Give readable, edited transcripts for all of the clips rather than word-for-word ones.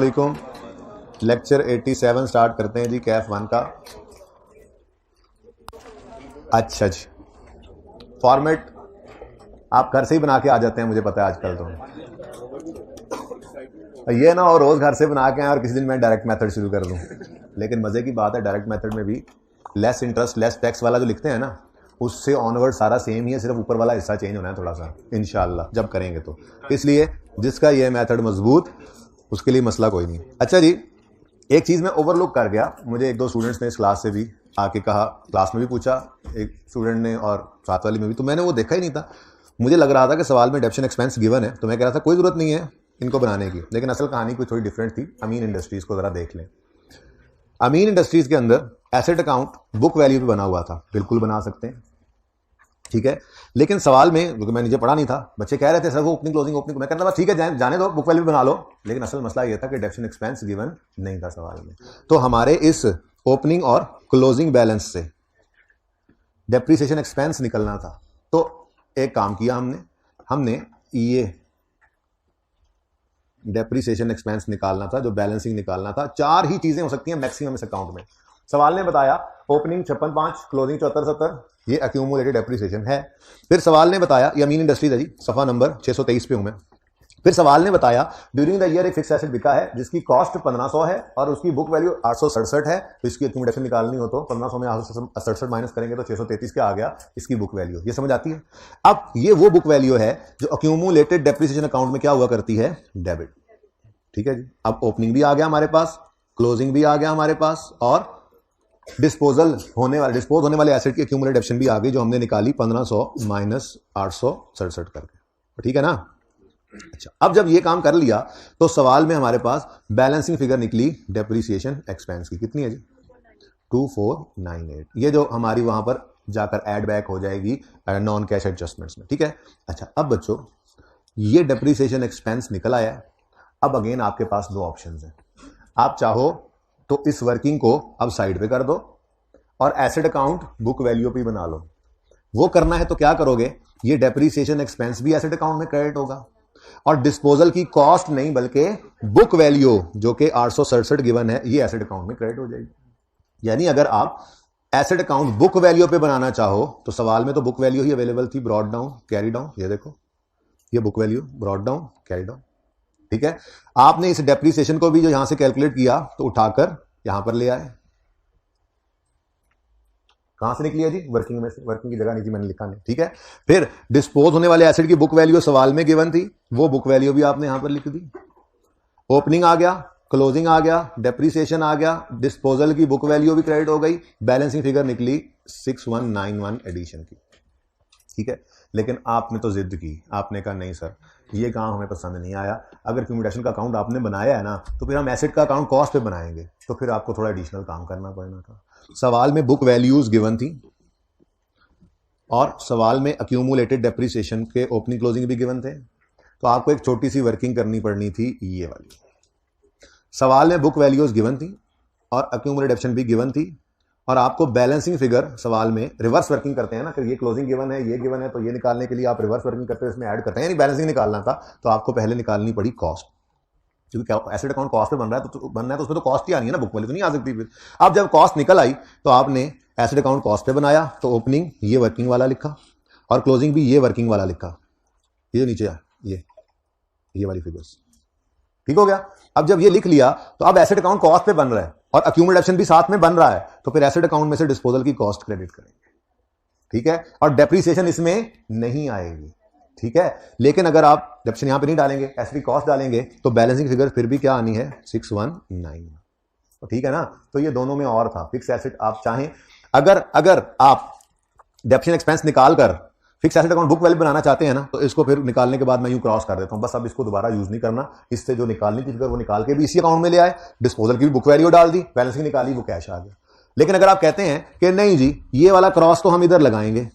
वालेकुम। Lecture 87 start करते हैं जी, कैफ 1 का। अच्छा जी, फॉर्मेट आप घर से ही बना के आ जाते हैं, मुझे पता है आजकल तो ये ना, और रोज घर से बना के आए और किसी दिन मैं डायरेक्ट मेथड शुरू कर दूं। लेकिन मजे की बात है, डायरेक्ट मेथड में भी लेस इंटरेस्ट लेस टैक्स वाला जो लिखते हैं ना, उससे ऑनवर्ड सारा सेम ही है, सिर्फ ऊपर वाला हिस्सा चेंज होना है थोड़ा सा, इंशाल्लाह जब करेंगे तो। इसलिए जिसका ये मेथड मजबूत, उसके लिए मसला कोई नहीं। अच्छा जी, एक चीज़ मैं ओवरलुक कर गया, मुझे एक दो स्टूडेंट्स ने इस क्लास से भी आके कहा, क्लास में भी पूछा एक स्टूडेंट ने और साथ वाली में भी, तो मैंने वो देखा ही नहीं था। मुझे लग रहा था कि सवाल में डेप्शन एक्सपेंस गिवन है, तो मैं कह रहा था कोई ज़रूरत नहीं है इनको बनाने की, लेकिन असल कहानी कोई थोड़ी डिफरेंट थी। अमीन इंडस्ट्रीज़ को ज़रा देख लें। अमीन इंडस्ट्रीज़ के अंदर एसेट अकाउंट बुक वैल्यू पे बना हुआ था, बिल्कुल बना सकते हैं, ठीक है। लेकिन सवाल में, क्योंकि मैं नीचे पढ़ा नहीं था, बच्चे कह रहे थे सर वो ओपनिंग क्लोजिंग ओपनिंग, मैं कहता था ठीक है जाने दो, बुक वैल्यू बना लो। लेकिन असल मसला ये था कि डेप्शन एक्सपेंस गिवन नहीं था सवाल में। तो हमारे इस ओपनिंग और क्लोजिंग बैलेंस से डेप्रीसिएशन एक्सपेंस निकलना था। तो एक काम किया हमने ये डेप्रीसिएशन एक्सपेंस निकालना था, जो बैलेंसिंग निकालना था। चार ही चीजें हो सकती हैं मैक्सिमम इस अकाउंट में। सवाल ने बताया ओपनिंग 56.5, क्लोजिंग 74.70, ये एक्यूमुलेटेड डेप्रीसिएशन है। फिर सवाल ने बताया, ये अमीन इंडस्ट्रीज है जी, सफा नंबर 623 पे हूं मैं। फिर सवाल ने बताया ड्यूरिंग द ईयर एक फिक्स एसेट बिका है जिसकी कॉस्ट 1500 है और उसकी बुक वैल्यू 867 है, तो इसकी एक्यूमुलेशन निकालनी हो तो 1500 में 867 माइनस करेंगे तो 633 का आ गया इसकी बुक वैल्यू। ये समझ आती है? अब ये वो बुक वैल्यू है जो एक्यूमुलेटेड डेप्रीसिएशन अकाउंट में क्या हुआ करती है, डेबिट, ठीक है जी। अब ओपनिंग भी आ गया हमारे पास, क्लोजिंग भी आ गया हमारे पास, और डिस्पोज होने वाले एसेट की एक्यूमुलेटेड डेप्शन भी आ गई, जो हमने निकाली 1500 माइनस 867 करके, ठीक है ना। अच्छा, अब जब ये काम कर लिया तो सवाल में हमारे पास बैलेंसिंग फिगर निकली डेप्रीसिएशन एक्सपेंस की, कितनी है जी, 2498। ये जो हमारी वहां पर जाकर ऐड बैक हो जाएगी नॉन कैश एडजस्टमेंट्स में, ठीक है। अच्छा, अब बच्चों ये डेप्रीसिएशन एक्सपेंस निकल आया। अब अगेन आपके पास दो ऑप्शन हैं। आप चाहो तो इस वर्किंग को अब साइड पे कर दो और एसेट अकाउंट बुक वैल्यू पे बना लो। वो करना है तो क्या करोगे, ये डेप्रीसिएशन एक्सपेंस भी एसेट अकाउंट में क्रेडिट होगा और डिस्पोजल की कॉस्ट नहीं बल्कि बुक वैल्यू जो कि 867 गिवन है, ये एसेट अकाउंट में क्रेडिट हो जाएगी। यानी अगर आप एसेट अकाउंट बुक वैल्यू पे बनाना चाहो तो सवाल में तो बुक वैल्यू ही अवेलेबल थी, ब्रॉड डाउन कैरी डाउन, ये देखो ये book value brought down carry down, ठीक है। आपने इस डेप्रीसिएशन को भी जो यहां से कैलकुलेट किया तो उठाकर यहां पर ले आए। कहां से निकली है जी, वर्किंग में से, वर्किंग की जगह नहीं थी, मैंने लिखा नहीं, ठीक है। फिर डिस्पोज होने वाले एसेट की बुक वैल्यू सवाल में गिवन थी, वो बुक वैल्यू भी आपने यहां पर लिख दी। ओपनिंग आ गया, क्लोजिंग आ गया, डेप्रीसिएशन आ गया, डिस्पोजल की बुक वैल्यू भी क्रेडिट हो गई, बैलेंसिंग फिगर निकली 6191 एडिशन की, ठीक है। लेकिन आपने तो जिद की, आपने कहा नहीं सर ये काम हमें पसंद नहीं आया, अगर क्यूमुलेशन का अकाउंट आपने बनाया है ना तो फिर हम एसेट का अकाउंट कॉस्ट पे बनाएंगे, तो फिर आपको थोड़ा एडिशनल काम करना पड़ना था। सवाल में बुक वैल्यूज गिवन थी और सवाल में एक्यूमुलेटेड डेप्रीसिएशन के ओपनिंग क्लोजिंग भी गिवन थे, तो आपको एक छोटी सी वर्किंग करनी पड़नी थी, ये वाली। सवाल में बुक वैल्यूज गिवन थी और एक्यूमुलेटेड डेप्शन भी गिवन थी, और आपको बैलेंसिंग फिगर सवाल में रिवर्स वर्किंग करते हैं ना, कि ये क्लोजिंग गिवन है ये गिवन है, तो ये निकालने के लिए आप रिवर्स वर्किंग करते हैं, इसमें ऐड करते हैं, यानी बैलेंसिंग निकालना था तो आपको पहले निकालनी पड़ी कॉस्ट, क्योंकि एसेट अकाउंट कॉस्ट पे बन रहा है तो उसमें तो कॉस्ट ही आनी है ना, बुक वैल्यू तो नहीं आ सकती फिर। अब जब कॉस्ट निकल आई तो आपने एसेट अकाउंट कॉस्ट पे बनाया, तो ओपनिंग ये वर्किंग वाला लिखा और क्लोजिंग भी ये वर्किंग वाला लिखा, ये नीचे ये वाली फिगर्स, ठीक हो गया। अब जब ये लिख लिया तो अब एसेट अकाउंट कॉस्ट पे बन रहा है और एक्यूमुलेशन भी साथ में बन रहा है, तो फिर एसेट अकाउंट में से डिस्पोजल की कॉस्ट क्रेडिट करेंगे, ठीक है, और डेप्रीसिएशन इसमें नहीं आएगी, ठीक है। लेकिन अगर आप डेप्शन यहां पे नहीं डालेंगे, एसेट की कॉस्ट डालेंगे, तो बैलेंसिंग फिगर फिर भी क्या आनी है, 619, तो ठीक है ना। तो ये दोनों में और था, फिक्स एसेट आप चाहें, अगर आप डेप्शन एक्सपेंस निकाल कर fix asset account book value बनाना चाहते हैं ना, तो इसको फिर निकालने के बाद मैं यूं क्रॉस कर देता हूं, बस अब इसको दोबारा यूज नहीं करना, इससे जो निकालनी थी फिगर वो निकाल के भी इसी अकाउंट में ले आए, डिस्पोजल की भी बुक वैल्यू डाल दी, बैलेंसिंग निकाली, वो कैश आ गया। लेकिन अगर आप कहते हैं कि नहीं जी ये वाला क्रॉस तो हम इधर लगाएंगे,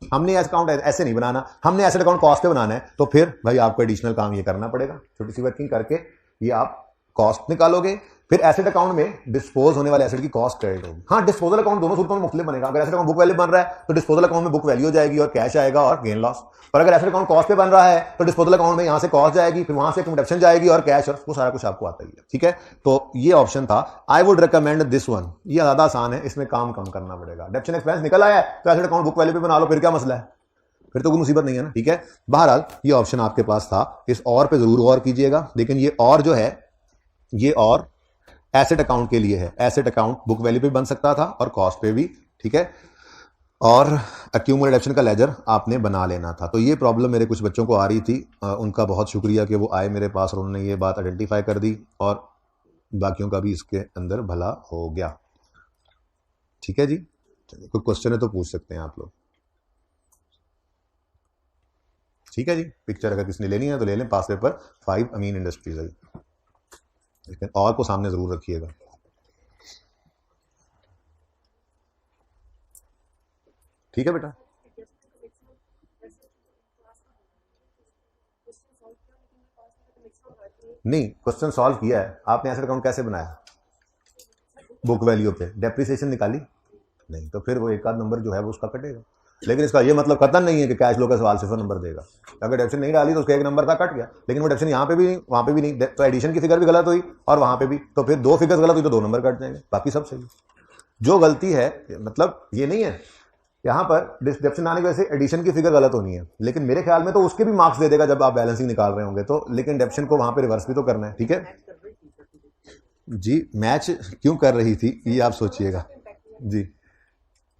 हमने अकाउंट ऐसे नहीं बनाना, हमने एसेट अकाउंट कॉस्ट पे बनाना है, तो फिर भाई आपको एडिशनल काम ये करना पड़ेगा, छोटी सी वर्किंग करके ये आप कॉस्ट निकालोगे, फिर एसेट अकाउंट में डिस्पोज होने वाले एसेट की कॉस्ट क्रेडिट होगी। हाँ, डिस्पोजल अकाउंट दोनों सूरतों में मुख्तलिफ बनेगा। अगर एसेट अकाउंट बुक वैल्यू बन रहा है तो डिस्पोजल अकाउंट में बुक वैल्यू जाएगी और कैश आएगा और गेन लॉस। और अगर एसेट अकाउंट कॉस्ट पे बन रहा है तो डिस्पोजल अकाउंट में यहां से कॉस्ट जाएगी, फिर वहां से कंडक्शन जाएगी और कैश, और वो सारा कुछ आपको आता ही है। ठीक है, तो ये ऑप्शन था। I would recommend this one, ये ज्यादा आसान है, इसमें काम कम करना पड़ेगा। डेप्शन एक्सपेंस निकल आया है तो एसेट अकाउंट बुक वैल्यू पे बना लो, फिर क्या मसला है, फिर तो कोई मुसीबत नहीं है ना। ठीक है, बहरहाल ये ऑप्शन आपके पास था, इस और पे जरूर गौर कीजिएगा। लेकिन ये और जो है ये और एसेट अकाउंट के लिए है। एसेट अकाउंट बुक वैल्यू पे बन सकता था और कॉस्ट पे भी। ठीक है, और एक्यूमुलेटेड ऑप्शन का लेजर आपने बना लेना था। तो ये प्रॉब्लम मेरे कुछ बच्चों को आ रही थी, उनका बहुत शुक्रिया कि वो आए मेरे पास और उन्होंने ये बात आइडेंटिफाई कर दी और बाकियों का भी इसके अंदर भला हो गया। ठीक है जी, चलिए कोई क्वेश्चन है तो पूछ सकते हैं आप लोग। ठीक है जी, पिक्चर अगर किसने लेनी है तो ले लें। पास पेपर 5 अमीन इंडस्ट्रीज है, लेकिन और को सामने जरूर रखिएगा। ठीक है बेटा, नहीं क्वेश्चन सॉल्व किया है आपने। एसेट अकाउंट कैसे बनाया, बुक वैल्यू पे डेप्रिसिएशन निकाली नहीं, तो फिर वो एक आध नंबर जो है वो उसका कटेगा। लेकिन इसका ये मतलब कतन नहीं है कि कैश फ्लो का सवाल 0 नंबर देगा। अगर डेप्शन नहीं डाली तो उसका 1 नंबर था, कट गया। लेकिन वो डेप्शन यहाँ पे भी नहीं, वहाँ पे भी नहीं, तो एडिशन की फिगर भी गलत हुई और वहाँ पे भी, तो फिर 2 फिगर्स गलत हुई तो 2 नंबर कट जाएंगे, बाकी सब सही। जो गलती है मतलब ये नहीं है यहाँ पर डेप्शन आने की वजह से एडिशन की फिगर गलत होनी है, लेकिन मेरे ख्याल में तो उसके भी मार्क्स दे देगा जब आप बैलेंसिंग निकाल रहे होंगे तो। लेकिन डेप्शन को वहाँ पे रिवर्स भी तो करना है। ठीक है जी, मैच क्यों कर रही थी ये आप सोचिएगा जी।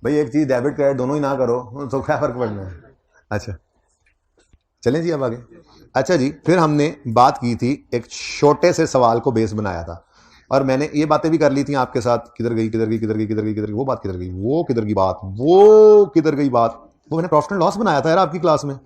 भाई एक चीज डेबिट क्रेडिट दोनों ही ना करो तो क्या फर्क पड़ना है। अच्छा चलें जी अब आगे। अच्छा जी, फिर हमने बात की थी, एक छोटे से सवाल को बेस बनाया था और मैंने ये बातें भी कर ली थी आपके साथ। किधर गई किधर गई किधर गई किधर गई किधर गई, वो बात किधर गई, वो किधर की बात, वो किधर गई बात, वो मैंने प्रॉफिट एंड लॉस बनाया था यार आपकी क्लास में।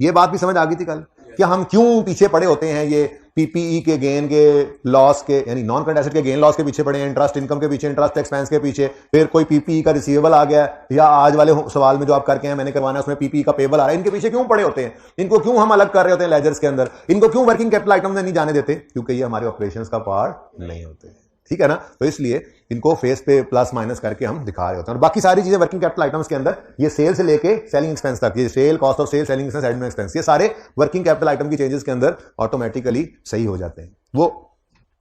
ये बात भी समझ आ गई थी कल कि हम क्यों पीछे पड़े होते हैं, ये पीपीई के गेन के लॉस के, यानी नॉन करंट एसेट के गेन लॉस के पीछे पड़े हैं, इंटरेस्ट इनकम के पीछे, इंटरेस्ट एक्सपेंस के पीछे। फिर कोई पीपीई का रिसीवेबल आ गया, या आज वाले सवाल में जो आप करके हैं मैंने करवाना है उसमें पीपीई का पेबल आ रहा है, इनके पीछे क्यों पड़े होते हैं, इनको क्यों हम अलग कर रहे होते हैं लेजर्स के अंदर, इनको क्यों वर्किंग कैपिटल आइटम में नहीं जाने देते, क्योंकि ये हमारे ऑपरेशंस का पार्ट नहीं होते। ठीक है ना, तो इसलिए इनको फेस पे प्लस माइनस करके हम दिखा रहे होते हैं। और बाकी सारी चीजें वर्किंग कैपिटल आइटम्स के अंदर, ये सेल से लेके सेलिंग एक्सपेंस तक, ये sale, cost of sale, selling expense, admin expense, ये सारे वर्किंग कैपिटल आइटम की चेंजेस के अंदर ऑटोमेटिकली सही हो जाते हैं। वो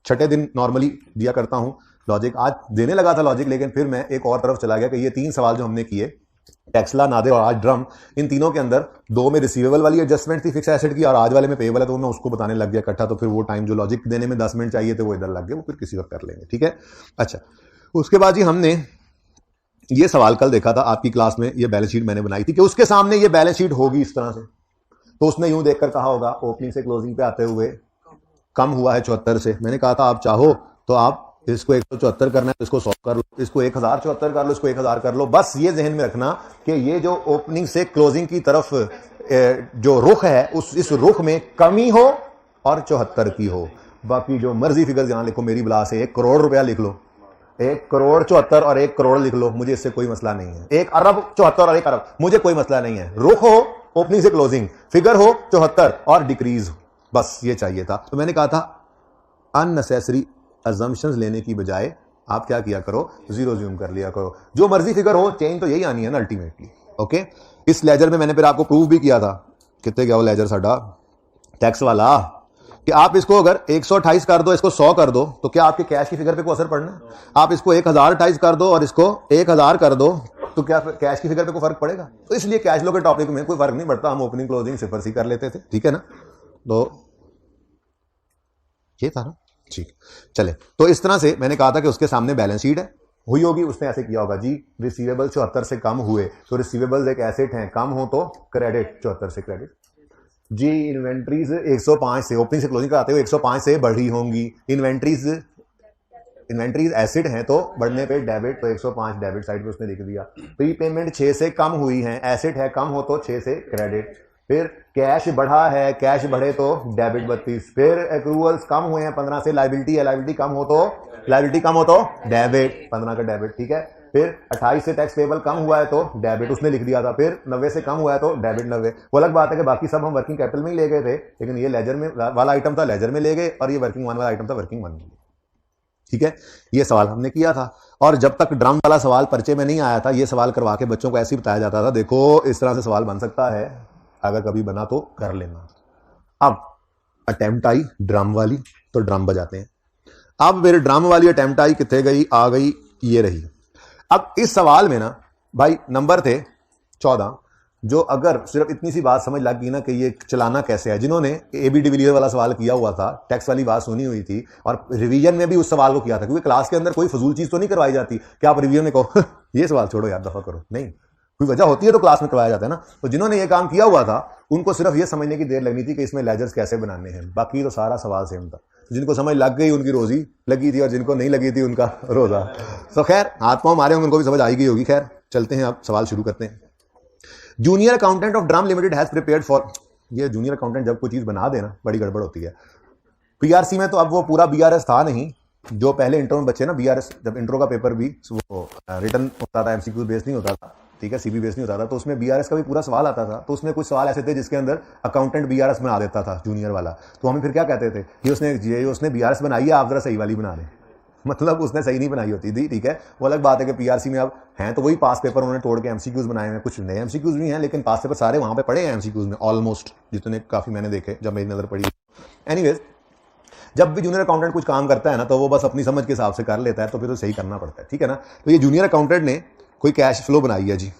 छठे दिन नॉर्मली दिया करता हूं लॉजिक, आज देने लगा था लॉजिक, लेकिन फिर मैं एक और तरफ चला गया कि ये 3 सवाल जो हमने किए, टेक्सला, नादिर और आज ड्रम, इन तीनों के अंदर 2 में रिसीवेबल वाली एडजस्टमेंट थी फिक्स एसेट की और आज वाले में पेबल है, तो मैं उसको बताने लग गया इकट्ठा। तो फिर वो टाइम जो लॉजिक देने में 10 मिनट चाहिए थे वो इधर लग गए, वो फिर किसी वक्त कर लेंगे। ठीक है, अच्छा उसके बाद जी हमने ये सवाल कल देखा था आपकी क्लास में, ये बैलेंस शीट मैंने बनाई थी कि उसके सामने ये बैलेंस शीट होगी इस तरह से, तो उसने यूं देखकर कहा होगा ओपनिंग से क्लोजिंग पे आते हुए कम हुआ है 74 से। मैंने कहा था आप चाहो तो आप इसको 174 करना है तो इसको 100 कर लो, इसको 1074 कर लो, इसको 1000 कर लो। बस ये जहन में रखना कि ये जो ओपनिंग से क्लोजिंग की तरफ जो रुख है, इस रुख में कमी हो और 74 की हो। बाकी जो मर्जी फिगर यहां लिखो, मेरी बला से 1 करोड़ रुपया लिख लो, 1 करोड़ 74 और 1 करोड़ लिख लो, मुझे इससे कोई मसला नहीं है। 1 अरब 74 और 1 अरब, मुझे कोई मसला नहीं है। रुख हो ओपनिंग से क्लोजिंग, फिगर हो 74 और डिक्रीज हो, बस ये चाहिए था। तो मैंने कहा था अननेसेसरी अजम्पशंस लेने की बजाय आप क्या किया करो, जीरो ज्यूम कर लिया करो। जो मर्जी फिगर हो, चेंज तो यही आनी है ना अल्टीमेटली। ओके, इस लेजर में मैंने फिर आपको प्रूफ भी किया था, कितने क्या वो लेजर साडा टैक्स वाला, कि आप इसको अगर 128 कर दो, इसको 100 कर दो, तो क्या आपके कैश की फिगर पे कोई असर पड़ना है? आप इसको 1028 कर दो और इसको 1000 कर दो, तो क्या कैश की फिगर पे कोई फर्क पड़ेगा? तो इसलिए कैश फ्लो के टॉपिक में कोई फर्क नहीं पड़ता, हम ओपनिंग क्लोजिंग सिफर सी कर लेते थे। ठीक है ना, तो ये था ना, ठीक। चले, तो इस तरह से मैंने कहा था कि उसके सामने बैलेंस शीट है, हुई होगी, उसने ऐसे किया होगा जी रिसीवेबल 74 से कम हुए, तो रिसीवेबल्स एक एसेट हैं, कम हो तो क्रेडिट 74 से क्रेडिट जी। इन्वेंट्रीज 105 से ओपनिंग से क्लोजिंग कराते हुए 105 से बढ़ी होंगी। इन्वेंट्रीज एसेट हैं तो बढ़ने पे डेबिट, तो 105 डेबिट साइड पे उसने लिख दिया। प्री पेमेंट 6 से कम हुई है, एसेट है, कम हो तो 6 से क्रेडिट। फिर कैश बढ़ा है, कैश बढ़े तो डेबिट 32। फिर एक्रूवल्स कम हुए हैं 15 से, लाइबिलिटी है, लाइबिलिटी कम हो तो डेबिट 15 का डेबिट। ठीक है, फिर 28 से टैक्स पेबल कम हुआ है तो डेबिट उसने लिख दिया था। फिर 90 से कम हुआ है तो डेबिट 90। वो अलग बात है कि बाकी सब हम वर्किंग कैपिटल में ही ले गए थे, लेकिन ये लेजर में वाला आइटम था लेजर में ले गए और ये वर्किंग वन वाला आइटम था वर्किंग वन में। ठीक है, ये सवाल हमने किया था। और जब तक ड्रम वाला सवाल पर्चे में नहीं आया था, ये सवाल करवा के बच्चों को ऐसे ही बताया जाता था, देखो इस तरह से सवाल बन सकता है, अगर कभी बना तो कर लेना। अब अटेम्प्ट आई ड्रम वाली, तो ड्रम बजाते हैं। अब मेरे ड्रम वाली अटेम्प्ट आई, कितने गई, आ गई, ये रही। अब इस सवाल में ना भाई नंबर थे 14, जो अगर सिर्फ इतनी सी बात समझ लग गई ना कि ये चलाना कैसे है, जिन्होंने AB डिविलियर वाला सवाल किया हुआ था, टैक्स वाली बात सुनी हुई थी और रिवीजन में भी उस सवाल को किया था, क्योंकि क्लास के अंदर कोई फजूल चीज तो नहीं करवाई जाती कि आप रिवीजन में कहो ये सवाल छोड़ो यार, दफा करो, नहीं, कोई वजह होती है तो क्लास में करवाया जाता है ना। तो जिन्होंने ये काम किया हुआ था उनको सिर्फ ये समझने की देर लगनी थी कि इसमें लेजर्स कैसे बनाने हैं, बाकी तो सारा सवाल सेम था। जिनको समझ लग गई उनकी रोजी लगी थी और जिनको नहीं लगी थी उनका रोजा। तो खैर हाथ पांव मारे होंगे, उनको भी समझ आई गई होगी। खैर चलते हैं, अब सवाल शुरू करते हैं। Junior accountant of drum limited has prepared for, ये जूनियर अकाउंटेंट जब कोई चीज बना देना बड़ी गड़बड़ होती है। पीआरसी में तो अब वो पूरा बीआरएस था नहीं, जो पहले इंट्रो में बच्चे ना बीआरएस, जब इंट्रो का पेपर भी वो रिटर्न होता था, एमसीक्यू बेस नहीं होता था, ठीक है, सीबी बेस नहीं होता था, तो उसमें बीआरएस का भी पूरा सवाल आता था। तो उसमें कुछ सवाल ऐसे थे जिसके अंदर अकाउंटेंट बीआरएस बना देता था जूनियर वाला, तो हमें फिर क्या कहते थे, ये उसने बीआरएस बनाई है, आप जरा सही वाली बना लें, मतलब उसने सही नहीं बनाई होती थी, ठीक है। वो अलग बात है कि पीआरसी में अब हैं तो वही पास पेपर उन्होंने तोड़ के एमसीक्यूज बनाए हैं, कुछ नए एमसीक्यूज भी हैं, लेकिन पास पेपर सारे वहां पे पड़े हैं एमसीक्यूज में, ऑलमोस्ट जितने काफी मैंने देखे जब मेरी नजर पड़ी। एनीवेज, जब भी जूनियर अकाउंटेंट कुछ काम करता है ना, तो वो बस अपनी समझ के हिसाब से कर लेता है, तो फिर तो सही करना पड़ता है, ठीक है ना। तो ये जूनियर अकाउंटेंट ने कोई कैश फ्लो बनाई है जी,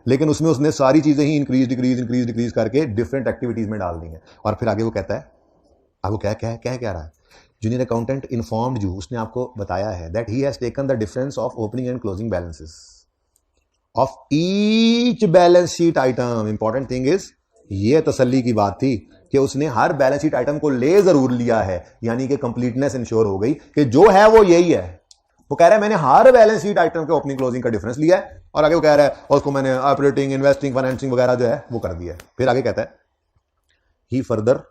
लेकिन उसमें उसने सारी चीजें ही इंक्रीज करके डिफरेंट एक्टिविटीज में डाल दी हैं। और फिर आगे वो कहता है, अब वो क्या रहा है, जूनियर अकाउंटेंट इन्फॉर्म्ड यू, उसने आपको बताया है, that he has taken the difference of opening and closing balances of each balance sheet item. Important thing is, ये तसल्ली की बात थी कि उसने हर बैलेंस शीट आइटम को ले जरूर लिया है, यानी कि कंप्लीटनेस इंश्योर हो गई कि जो है वो यही है। वो कह रहा है मैंने हर बैलेंस शीट आइटम के ओपनिंग क्लोजिंग का डिफरेंस लिया है, और आगे वो कह रहा है और उसको मैंने ऑपरेटिंग, इन्वेस्टिंग, फाइनेंसिंग वगैरह जो है वो कर दिया है। फिर आगे कहता है, he further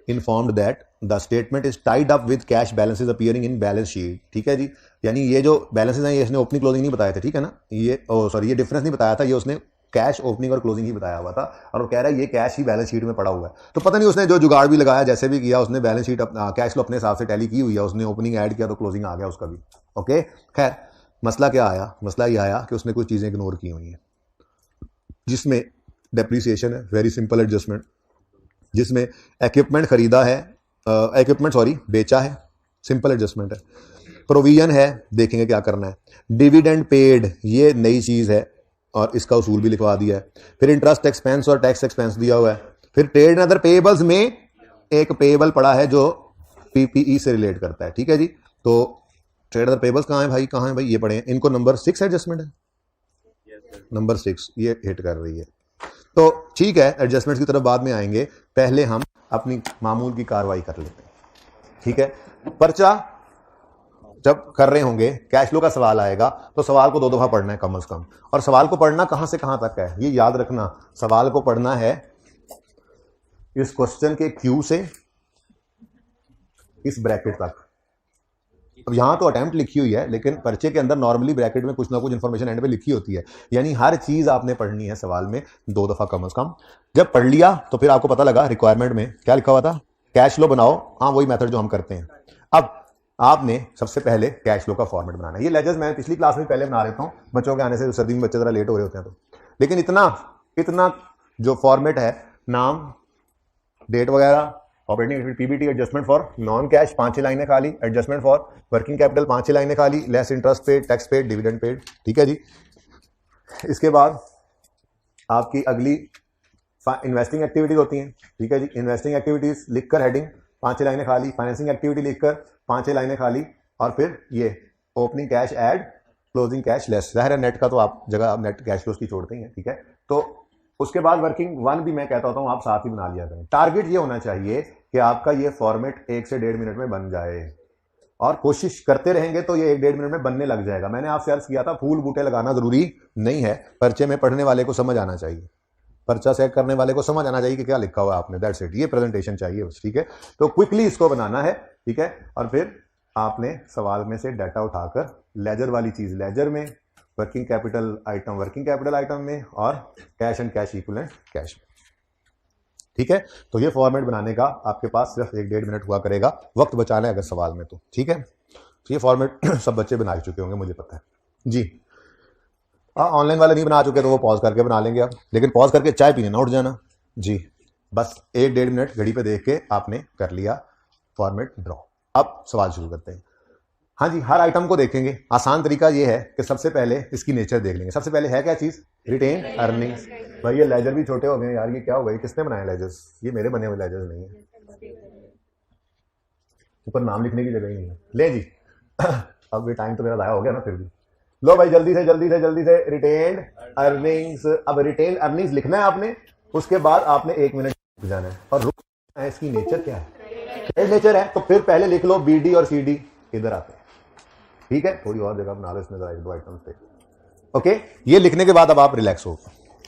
informed that the statement is tied up with cash balances appearing in balance sheet, ठीक है जी। यानी ये जो बैलेंसेस हैं ये इसने ओपनिंग क्लोजिंग नहीं बताए थे, ठीक है ना, ये सॉरी ये डिफरेंस नहीं बताया था, ये उसने कैश ओपनिंग और क्लोजिंग ही बताया हुआ था, और वो कह रहा है ये कैश ही बैलेंस शीट में पड़ा हुआ है। तो पता नहीं उसने जो जुगाड़ भी लगाया, जैसे भी किया, उसने बैलेंस शीट कैश फ्लो अपने हिसाब से टैली की हुई है, उसने ओपनिंग ऐड किया तो क्लोजिंग आ गया उसका भी, ओके। खैर मसला क्या आया, मसला ये आया कि उसने कुछ चीजें इग्नोर की हुई हैं, जिसमें डेप्रिसिएशन है, वेरी सिंपल एडजस्टमेंट, जिसमें इक्विपमेंट खरीदा है, बेचा है, सिंपल एडजस्टमेंट है। प्रोविजन है, देखेंगे क्या करना है। डिविडेंड पेड, ये नई चीज है और इसका उसूल भी लिखवा दिया है। फिर इंटरेस्ट एक्सपेंस और टैक्स एक्सपेंस दिया हुआ है। फिर ट्रेड एंड अदर पेएबल्स में एक पेएबल पड़ा है जो पीपीई से रिलेट करता है, ठीक है जी। तो ट्रेड अदर पेएबल्स कहाँ है भाई, ये पड़े हैं, इनको नंबर 6 एडजस्टमेंट है, नंबर 6 ये हिट कर रही है। तो ठीक है, एडजस्टमेंट्स की तरफ बाद में आएंगे, पहले हम अपनी मामूल की कार्रवाई कर लेते हैं, ठीक है। पर्चा जब कर रहे होंगे, कैश फ्लो का सवाल आएगा तो सवाल को 2 दफा पढ़ना है कम से कम, और सवाल को पढ़ना कहां से कहां तक है ये याद रखना। सवाल को पढ़ना है इस क्वेश्चन के क्यू से इस ब्रैकेट तक। अब यहां तो अटेम्प्ट लिखी हुई है, लेकिन पर्चे के अंदर नॉर्मली ब्रैकेट में कुछ ना कुछ इंफॉर्मेशन एंड पे लिखी होती है, यानी हर चीज आपने पढ़नी है सवाल में 2 दफा कम से कम। जब पढ़ लिया तो फिर आपको पता लगा रिक्वायरमेंट में क्या लिखा हुआ था, कैश फ्लो बनाओ, हाँ वही मेथड जो हम करते हैं। अब आपने सबसे पहले कैश फ्लो का फॉर्मेट बनाना है। ये लेजर्स मैं पिछली क्लास में पहले बना लेता हूं, बच्चों के आने से सर्दी में बच्चे जरा लेट हो रहे होते हैं तो, लेकिन इतना जो फॉर्मेट है, नाम, डेट वगैरह, operating PBT, adjustment for non cash 5 लाइनें खाली, एडजस्टमेंट फॉर वर्किंग कैपिटल 5 लाइनें खाली, less interest paid, tax paid, dividend paid, ठीक है जी। इसके बाद आपकी अगली इन्वेस्टिंग एक्टिविटीज होती हैं, ठीक है जी। इन्वेस्टिंग एक्टिविटीज लिखकर हेडिंग 5 लाइनें खाली, फाइनेंसिंग एक्टिविटी लिखकर 5 लाइनें खाली, और फिर ये opening cash add, closing cash less. जाहिर है नेट का तो आप जगह आप नेट कैश फ्लोज की छोड़ते ही हैं, ठीक है। तो उसके बाद वर्किंग 1 भी मैं कहता हूं आप साथ ही बना लिया करें। टारगेट ये होना चाहिए कि आपका ये फॉर्मेट 1 से 1.5 मिनट में बन जाए, और कोशिश करते रहेंगे तो ये 1-1.5 मिनट में बनने लग जाएगा। मैंने आपसे अर्ज किया था फूल बूटे लगाना जरूरी नहीं है, पर्चे में पढ़ने वाले को समझ आना चाहिए, पर्चा चेक करने वाले को समझ आना चाहिए कि क्या लिखा हुआ है आपने, दैट्स इट। ये प्रेजेंटेशन चाहिए बस, ठीक है। तो क्विकली इसको बनाना है, ठीक है। और फिर आपने सवाल में से डाटा उठाकर लेजर वाली चीज लेजर में, वर्किंग कैपिटल आइटम में, और cash and cash equivalent cash में, ठीक है। तो ये फॉर्मेट बनाने का आपके पास सिर्फ 1-1.5 मिनट हुआ करेगा, वक्त बचाना है अगर सवाल में तो, ठीक है। ये फॉर्मेट सब बच्चे बना चुके होंगे, मुझे पता है जी। ऑनलाइन वाले नहीं बना चुके तो वो पॉज करके बना लेंगे आप, लेकिन पॉज करके चाय पीने ना उठ जाना जी। बस 1-1.5 मिनट घड़ी पे देख के आपने कर लिया फॉर्मेट ड्रॉ। अब सवाल शुरू करते हैं। हाँ जी, हर आइटम को देखेंगे। आसान तरीका ये है कि सबसे पहले इसकी नेचर देख लेंगे। सबसे पहले है क्या चीज? Retained earnings. भाई ये लेजर भी छोटे हो गए यार, ये क्या हो गया? किसने बनाए लेजर्स? ये मेरे बने हुए लेजर्स नहीं है, ऊपर नाम लिखने की जगह ही नहीं है। ले जी अब ये टाइम तो मेरा ज़ाया हो गया ना फिर भी। लो भाई जल्दी से रिटेन अर्निंग्स। अब रिटेन अर्निंग्स लिखना है आपने, उसके बाद आपने 1 मिनट रुक जाना है और रुक है। इसकी नेचर क्या है? ट्रेड नेचर है, तो फिर पहले लिख लो BD और CD इधर आते हैं, ठीक है? थोड़ी और जगह बना लो इसमें, दो आइटम्स पे। ओके, ये लिखने के बाद अब आप रिलैक्स हो,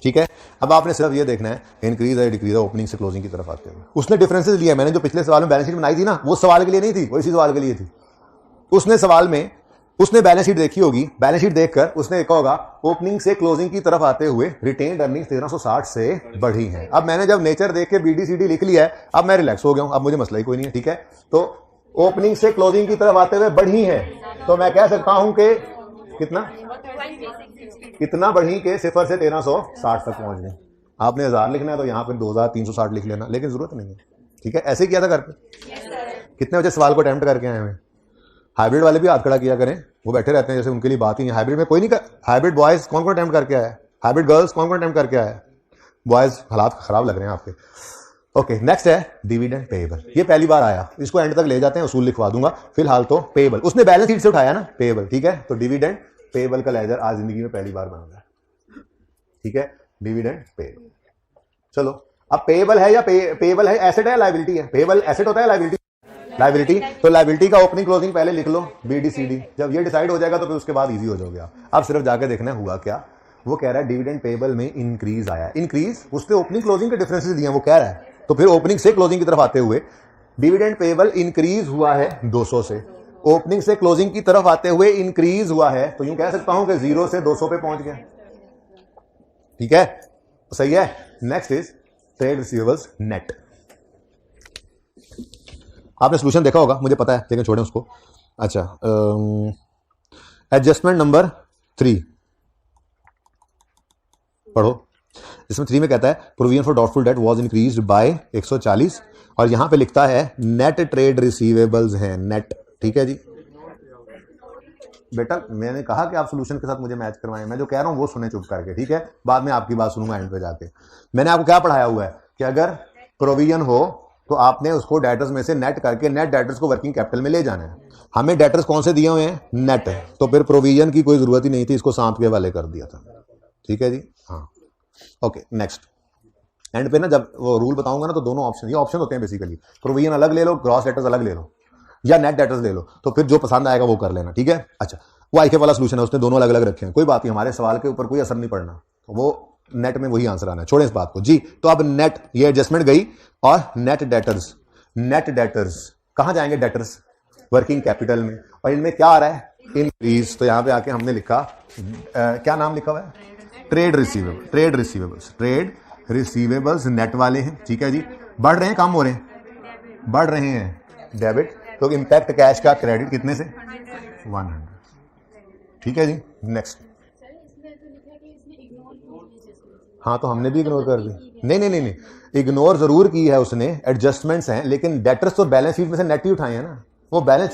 ठीक है? अब आपने सिर्फ ये देखना है इंक्रीज है डिक्रीज है ओपनिंग से क्लोजिंग की तरफ आते हुए। उसने डिफरेंसेस लिया, मैंने जो पिछले सवाल में बैलेंस शीट बनाई थी ना, वो सवाल के लिए नहीं थी, वो इसी सवाल के लिए थी। उसने सवाल में उसने बैलेंस शीट देखी होगी, बैलेंस शीट देखकर उसने देखा होगा ओपनिंग से क्लोजिंग की तरफ आते हुए रिटेन्ड अर्निंग्स 1360 से बढ़ी हैं। अब मैंने जब नेचर देख के BD CD लिख लिया है, अब मैं रिलैक्स हो गया हूं, अब मुझे मसला ही कोई नहीं है, ठीक है? तो ओपनिंग से क्लोजिंग की तरफ आते हुए बढ़ी है, तो मैं कह सकता हूं कि कितना बढ़ी के 0 से 1360 तक पहुंच गए। आपने 1000 लिखना है तो यहां पर 2360 लिख लेना, लेकिन जरूरत नहीं है, ठीक है? ऐसे किया था घर पे। कितने बच्चे सवाल को अटेम्प्ट करके आए हुए? हाइब्रिड वाले भी हाथ खड़ा किया करें, वो बैठे रहते हैं जैसे उनके लिए बात ही नहीं। हाइब्रिड में कोई नहीं हाइब्रिड बॉयज कौन कौन अटेम्प्ट करके आया है? हाइब्रिड गर्ल्स कौन कौन अटेम्प्ट करके आया है? बॉयज हालात खराब लग रहे हैं आपके। ओके, नेक्स्ट है डिविडेंड पेएबल। ये पहली बार आया, इसको एंड तक ले जाते हैं, उसूल लिखवा दूंगा। फिलहाल तो पेएबल उसने बैलेंस शीट से उठाया ना, पेएबल, ठीक है? तो डिविडेंड पेएबल का लेजर आज जिंदगी में पहली बार बन रहा है, ठीक है? Dividend payable. चलो, अब पेएबल है या पेएबल है एसेट है लायबिलिटी है? पेएबल एसेट होता है, लायबिलिटी। तो लायबिलिटी का ओपनिंग क्लोजिंग पहले लिख लो BD CD। जब ये डिसाइड हो जाएगा तो फिर उसके बाद इजी हो जाओगे आप। अब सिर्फ जाके देखना हुआ क्या। वो कह रहा है डिविडेंड पेएबल में इंक्रीज आया। इंक्रीज उसने ओपनिंग क्लोजिंग के डिफरेंसेस दिए, वो कह रहा है। तो फिर ओपनिंग से क्लोजिंग की तरफ आते हुए डिविडेंड पेएबल इंक्रीज हुआ है 200 से, ओपनिंग से क्लोजिंग की तरफ आते हुए इंक्रीज हुआ है, तो यूं कह सकता हूं कि 0 से 200 पे पहुंच गया, ठीक है? सही है। Next is trade receivables net. आपने सोल्यूशन देखा होगा, मुझे पता है, लेकिन छोड़ें उसको। अच्छा, एडजस्टमेंट नंबर 3 पढ़ो। इसमें 3 में कहता है provision for doubtful debt was increased by 140, और यहां पे लिखता है नेट ट्रेड रिसीवेबल्स हैं, नेट, ठीक है जी? बेटा मैंने कहा कि आप सोल्यूशन के साथ मुझे मैच करवाएं, मैं जो कह रहा हूं वो सुने चुप करके, ठीक है? बाद में आपकी बात सुनूंगा एंड पे जाके। मैंने आपको क्या पढ़ाया हुआ है कि अगर प्रोविजन हो तो आपने उसको डेटर्स में से नेट करके नेट डेटर्स को वर्किंग कैपिटल में ले जाना है। हमें डेटर्स कौन से दिए हुए हैं? नेट। तो फिर प्रोविजन की कोई जरूरत ही नहीं थी, इसको सांप के हवाले कर दिया था, ठीक है जी? हाँ, ओके। नेक्स्ट एंड पे ना जब वो रूल बताऊंगा ना, तो दोनों ऑप्शन, ये ऑप्शन होते हैं बेसिकली, प्रोविजन अलग ले लो, ग्रॉस डेटर्स अलग ले लो, या नेट डेटर्स ले लो, तो फिर जो पसंद आएगा वो कर लेना, ठीक है? अच्छा, वो IK वाला सोल्यूशन है, उसने दोनों अलग अलग रखे हैं, कोई बात नहीं, हमारे सवाल के ऊपर कोई असर नहीं पड़ना, वो नेट में वही आंसर आना है, छोड़े इस बात को जी। तो अब नेट, ये एडजस्टमेंट गई, और नेट डेटर्स, नेट डेटर्स कहां जाएंगे? डेटर्स वर्किंग कैपिटल में, और इनमें क्या आ रहा है? इंक्रीज। तो यहां पे आके हमने लिखा क्या नाम लिखा हुआ है? Trade receivable, trade receivables, trade receivables net वाले हैं, ठीक है जी? बढ़ रहे हैं, कम हो रहे हैं? बढ़ रहे हैं, डेबिट। तो इंपैक्ट कैश का क्रेडिट कितने से? 100, ठीक है जी? नेक्स्ट। हाँ, तो हमने भी इग्नोर कर दी। नहीं, इग्नोर जरूर की है उसने, एडजस्टमेंट्स हैं, लेकिन डेटर्स तो बैलेंस शीट में से नेट ही उठाए हैं ना। वो बैलेंस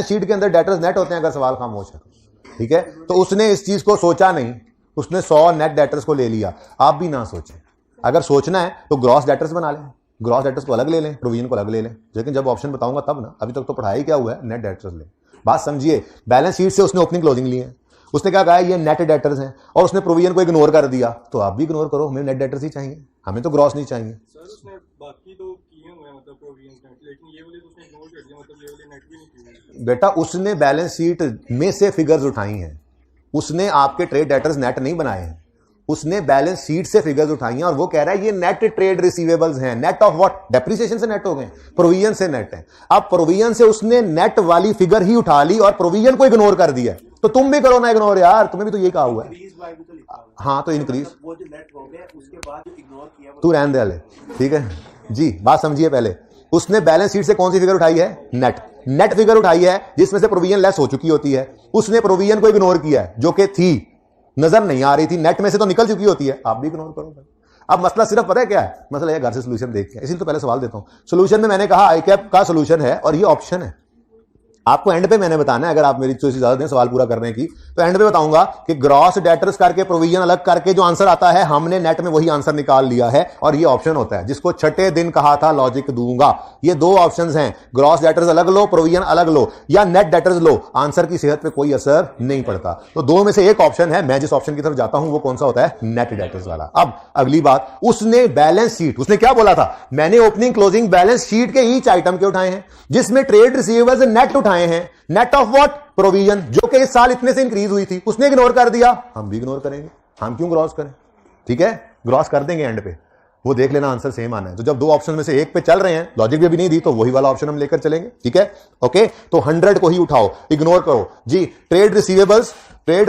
शीट के अंदर डेटर्स नेट होते हैं अगर सवाल खामोश है, ठीक है? तो उसने इस चीज को सोचा नहीं, उसने 100 नेट डेटर्स को ले लिया। आप भी ना सोचें, अगर सोचना है तो ग्रॉस डेटर्स बना लें, ग्रॉस डेटर्स को अलग ले लें, प्रोविजन को अलग ले लें, लेकिन जब ऑप्शन बताऊंगा तब ना, अभी तक तो पढ़ाई क्या हुआ है? नेट डेटर्स ले। बात समझिए, बैलेंस शीट से उसने ओपनिंग क्लोजिंग ली है, उसने क्या कहा ये नेट डेटर्स हैं, और उसने प्रोविजन को इग्नोर कर दिया, तो आप भी इग्नोर करो, हमें नेट डेटर्स ही चाहिए, हमें तो ग्रॉस नहीं चाहिए। सर उसने बाकी तो किए हुए हैं, मतलब प्रोविजन नेट, लेकिन ये वाले तो उसने इग्नोर कर दिया, मतलब ये वाले नेट भी नहीं किए। बेटा उसने बैलेंस शीट में से फिगर्स उठाई हैं, उसने आपके ट्रेड डेटर्स नेट नहीं बनाए हैं, उसने बैलेंस शीट से फिगर्स उठाई हैं, और वो कह रहा है ये नेट ट्रेड रिसीवेबल्स हैं। Net of what? डेप्रिसिएशन से नेट हो गए, प्रोविजन से नेट है। अब प्रोविजन से उसने नेट वाली फिगर ही उठा ली और प्रोविजन को इग्नोर कर दिया, तो तुम भी करो ना इग्नोर यार, तुम्हें भी तो ये कहा हुआ है। हाँ, तो इंक्रीज वो जो नेट हो गया उसके बाद जो इग्नोर किया तू रहने दे, ठीक है जी? बात समझिए पहले, उसने बैलेंस शीट से कौन सी फिगर उठाई है? नेट फिगर उठाई है जिसमें से प्रोविजन लेस हो चुकी होती है। उसने प्रोविजन को इग्नोर किया है जो कि थी, नजर नहीं आ रही थी, नेट में से तो निकल चुकी होती है, आप भी इग्नोर करो। अब मसला सिर्फ पता है क्या है? मसला ये घर से सोल्यूशन देख के, इसलिए तो पहले सवाल देता हूं। सोल्यूशन में मैंने कहा आई कैप का सोल्यूशन है और ये ऑप्शन है। आपको एंड पे मैंने बताना है, अगर आप मेरी चॉइस इजाजत दें सवाल पूरा करने की, तो एंड पे बताऊंगा कि ग्रॉस डेटर्स करके प्रोविजन अलग करके जो आंसर आता है, हमने नेट में वही आंसर निकाल लिया है और ये ऑप्शन होता है जिसको छठे दिन कहा था लॉजिक दूंगा। ये दो ऑप्शंस हैं, ग्रॉस डेटर्स अलग लो, प्रोविजन अलग लो, या नेट डेटर्स लो, आंसर की सेहत पे कोई असर नहीं पड़ता। तो दो में से एक ऑप्शन है, मैं जिस ऑप्शन की तरफ जाता हूं वो कौन सा होता है? नेट डेटर्स वाला। अब अगली बात, उसने बैलेंस शीट, उसने क्या बोला था? मैंने ओपनिंग क्लोजिंग बैलेंस शीट के ईच आइटम के उठाए हैं, जिसमें ट्रेड रिसीवेबल्स नेट उठाए हैं। Net of what? प्रोविजन, जो कि इस साल इतने से इंक्रीज हुई थी, उसने इग्नोर कर दिया, हम भी इग्नोर करेंगे। हम क्यों ग्रॉस करें? ठीक है, ग्रॉस कर देंगे एंड पे, वो देख लेना आंसर सेम आना है। तो जब दो ऑप्शन में से एक पे चल रहे हैं, लॉजिक भी अभी नहीं दी, तो वही वाला ऑप्शन हम लेकर चलेंगे। ठीक है, ओके। तो 100 को ही उठाओ, इग्नोर करो जी। Trade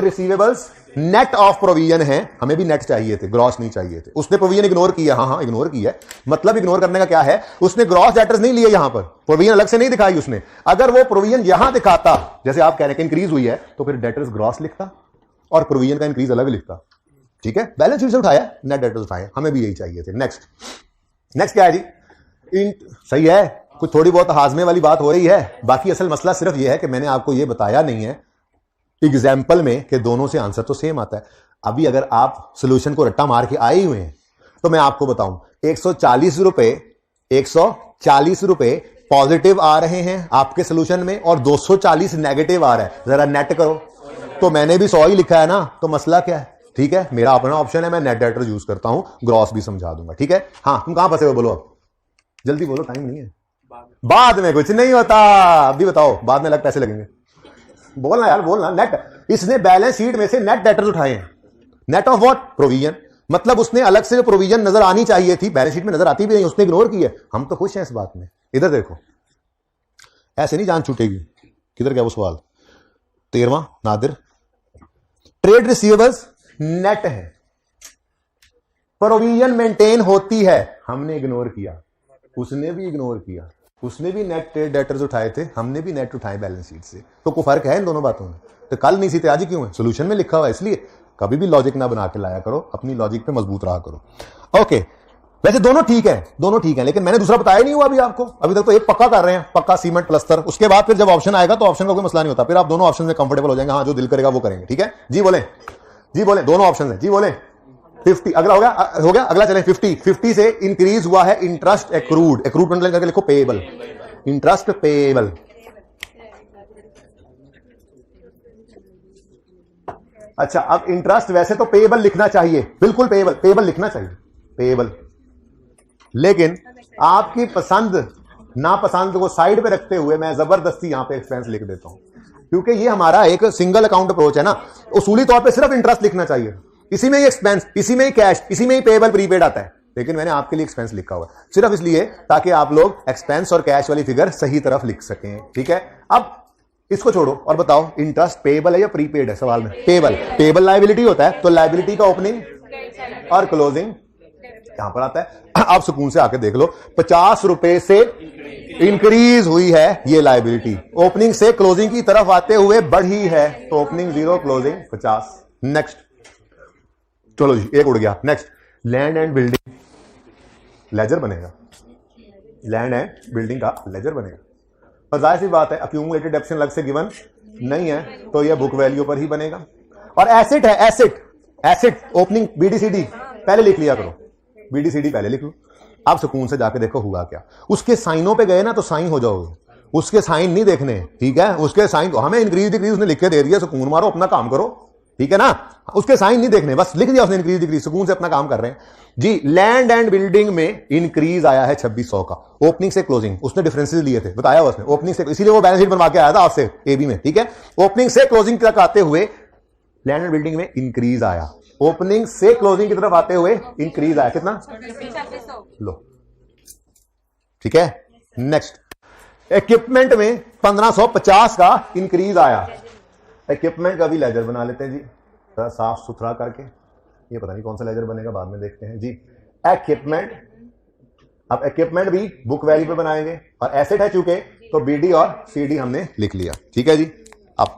receivables net of provision है, हमें भी नेट चाहिए थे, ग्रॉस नहीं चाहिए थे। उसने प्रोविजन इग्नोर किया, हाँ इग्नोर किया। मतलब इग्नोर करने का क्या है? उसने ग्रॉस डेटर्स नहीं लिए, यहां पर प्रोविजन अलग से नहीं दिखाई उसने। अगर वो प्रोविजन यहां दिखाता, जैसे आप कह रहे हैं कि इंक्रीज हुई है, तो फिर डेटर्स ग्रॉस लिखता और प्रोविजन का इंक्रीज अलग लिखता। ठीक है, बैलेंस शीट से उठाया, नेट डेटर्स उठाए, हमें भी यही चाहिए थे। नेक्स्ट क्या है जी? सही है, कुछ थोड़ी बहुत हाजमे वाली बात हो रही है। बाकी असल मसला सिर्फ यह है कि मैंने आपको यह बताया नहीं है एग्जाम्पल में कि दोनों से आंसर तो सेम आता है। अभी अगर आप सोल्यूशन को रट्टा मार के आए हुए हैं, तो मैं आपको बताऊं, 140 रुपए पॉजिटिव आ रहे हैं आपके सोल्यूशन में और 240 नेगेटिव आ रहा है। जरा नेट करो, तो मैंने भी 100 ही लिखा है ना, तो मसला क्या है? ठीक है, मेरा अपना ऑप्शन है, मैं नेट डेटर यूज करता हूं, ग्रॉस भी समझा दूंगा। ठीक है, हाँ तुम कहां फंसे हो? बोलो, अब जल्दी बोलो, टाइम नहीं है। बाद में कुछ नहीं होता, अभी बताओ, बाद में अलग पैसे लगेंगे। बोलना यार, बोलना। नेट, इसने बैलेंस शीट में से नेट डेटर्स उठाए हैं। Net of what? प्रोविजन। मतलब उसने अलग से जो प्रोविजन नजर आनी चाहिए थी, बैलेंस शीट में नजर आती भी नहीं, उसने इग्नोर की है। हम तो खुश हैं इस बात में। इधर देखो, ऐसे नहीं जान छूटेगी। किधर गया वो सवाल? 13वां नादिर, ट्रेड रिसीवेबल्स नेट है, प्रोविजन मेंटेन होती है, हमने इग्नोर किया, उसने भी इग्नोर किया। उसने भी नेट ट्रेड डेटर्स उठाए थे, हमने भी नेट उठाए बैलेंस शीट से। तो कोई फर्क है इन दोनों बातों में? तो कल नहीं सीते आज ही क्यों है? सोल्यूशन में लिखा हुआ है। इसलिए कभी भी लॉजिक ना बना के लाया करो, अपनी लॉजिक पे मजबूत रहा करो। ओके, वैसे दोनों ठीक है, लेकिन मैंने दूसरा बताया नहीं हुआ अभी आपको। अभी तक तो एक पक्का कर रहे हैं, पक्का सीमेंट प्लस्तर। उसके बाद फिर जब ऑप्शन आएगा तो ऑप्शन का कोई मसला नहीं होता, फिर आप दोनों ऑप्शन में कंफर्टेबल हो जाएंगे। हाँ, जो दिल करेगा वो करेंगे। ठीक है जी, बोले जी, बोले। दोनों ऑप्शन है जी, बोले। 50 अगला हो गया, अगला चले 50 से इंक्रीज हुआ है इंटरेस्ट एक्रूड। एक्रूड मतलब करके लिखो पेएबल, इंटरेस्ट पेएबल। अच्छा, अब इंटरेस्ट वैसे तो पेएबल लिखना चाहिए, बिल्कुल पेएबल लिखना चाहिए, पेएबल। लेकिन आपकी पसंद नापसंद को साइड पे रखते हुए मैं जबरदस्ती यहां पे एक्सपेंस लिख देता हूं, क्योंकि ये हमारा एक सिंगल अकाउंट अप्रोच है ना। उसूली तौर पे सिर्फ इंटरेस्ट लिखना चाहिए, इसी में ही एक्सपेंस, इसी में ही कैश, इसी में ही पेएबल प्रीपेड आता है। लेकिन मैंने आपके लिए एक्सपेंस लिखा हुआ है सिर्फ इसलिए ताकि आप लोग एक्सपेंस और कैश वाली फिगर सही तरफ लिख सकें। ठीक है, अब इसको छोड़ो और बताओ, इंटरेस्ट पेएबल है या प्रीपेड है? सवाल में पेएबल लायबिलिटी होता है, तो लायबिलिटी का ओपनिंग और क्लोजिंग यहां पर आता है। आप सुकून से आके देख लो, 50 रुपए से इंक्रीज हुई है ये लायबिलिटी, ओपनिंग से क्लोजिंग की तरफ आते हुए बढ़ी है, तो ओपनिंग 0, क्लोजिंग 50। नेक्स्ट, चलो जी, एक उड़ गया। Next, land and building ledger बनेगा, लैंड एंड बिल्डिंग का लेजर बनेगा। और जाहिर सी बात है, अक्यूमुलेटेड डेप्शन अलग से गिवन नहीं है, तो यह बुक वैल्यू पर ही बनेगा। और एसेट है, एसेट ओपनिंग बीडीसीडी पहले लिख लिया करो, बीडीसीडी पहले लिख लो। आप सुकून से जाके देखो हुआ क्या। उसके साइनों पे गए ना तो साइन हो जाओगे, उसके साइन नहीं देखने। ठीक है, उसके साइन, हमें इंक्रीज डिक्रीज उसने लिख के दे दिया, सुकून मारो, अपना काम करो। ठीक है ना, उसके साइन नहीं देखने, बस लिख दिया उसने इंक्रीज डिक्रीज, सुकून से अपना काम कर रहे हैं जी। लैंड एंड बिल्डिंग में इंक्रीज आया है 2600 का, ओपनिंग से क्लोजिंग, उसने डिफरेंसेस लिए थे, बताया उसने, ओपनिंग से, इसीलिए वो बैलेंस शीट बनवा के आया था आपसे एबी में। ठीक है, ओपनिंग से क्लोजिंग तक आते हुए लैंड एंड बिल्डिंग में इंक्रीज आया, ओपनिंग से क्लोजिंग की तरफ आते हुए इंक्रीज आया, कितना? लो, ठीक है। नेक्स्ट, इक्विपमेंट में 1550 का इंक्रीज आया। इक्विपमेंट का भी लेजर बना लेते हैं जी, थोड़ा साफ सुथरा करके। ये पता नहीं कौन सा लेजर बनेगा, बाद में देखते हैं जी। इक्विपमेंट अब इक्विपमेंट भी बुक वैल्यू पे बनाएंगे और एसेट है चूंकि, तो बीडी और सीडी हमने लिख लिया। ठीक है जी। अब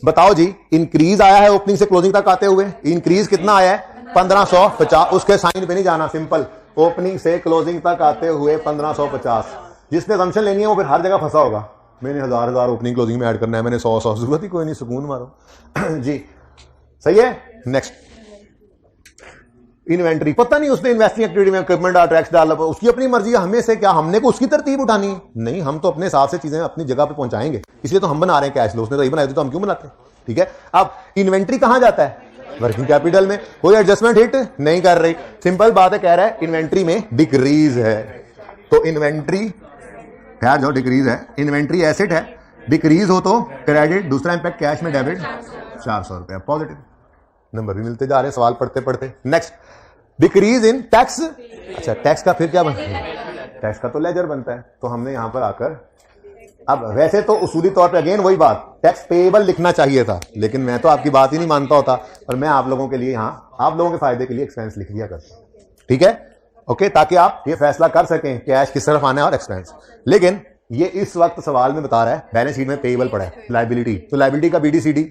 बताओ जी, इंक्रीज आया है ओपनिंग से क्लोजिंग तक आते हुए, इंक्रीज कितना आया है 1550, उसके साइन पे नहीं जाना, सिंपल ओपनिंग से क्लोजिंग तक आते हुए 1550। जिसने असम्पशन लेनी है वो फिर हर जगह फंसा होगा, मैंने हजार ओपनिंग क्लोजिंग में ऐड करना है, मैंने 100 जरूरत ही कोई नहीं, सुकून मारो जी। सही है। नेक्स्ट, इन्वेंट्री, पता नहीं उसने इन्वेस्टिंग एक्टिविटी में इक्विपमेंट टैक्स डाला, उसकी अपनी मर्जी है, हमें से क्या, हमने को उसकी तरतीब उठानी है? नहीं, हम तो अपने हिसाब से चीजें अपनी जगह पे पहुंचाएंगे, इसलिए तो हम बना रहे हैं कैश फ्लो, उसने तो यही बनाया तो हम क्यों बनाते हैं? ठीक है। अब इन्वेंट्री कहां जाता है? वर्किंग कैपिटल में। कोई एडजस्टमेंट हिट नहीं कर रही, सिंपल बात है, कह रहा है इन्वेंट्री में डिक्रीज है, तो इन्वेंट्री खैर जो डिक्रीज है, इन्वेंट्री एसेट है, डिक्रीज हो तो क्रेडिट, दूसरा इंपैक्ट कैश में डेबिट 400 रुपया, पॉजिटिव नंबर भी मिलते जा रहे हैं सवाल पढ़ते पढ़ते। Next, decrease in tax. अच्छा, टैक्स का फिर क्या बनता है? टैक्स का तो लेजर बनता है, तो हमने यहां पर आकर, अब वैसे तो उसूली तौर पे अगेन वही बात, टैक्स पेएबल लिखना चाहिए था, लेकिन मैं तो आपकी बात ही नहीं मानता होता, और मैं आप लोगों के लिए यहां, आप लोगों के फायदे के लिए एक्सपेंस लिख दिया करता। ठीक है, ओके, ताकि आप ये फैसला कर सकें कैश किस तरफ आना है और एक्सपेंस। लेकिन ये इस वक्त सवाल में बता रहा है बैलेंस शीट में पेएबल पड़ा है, लायबिलिटी, तो लायबिलिटी का बीडी सीडी,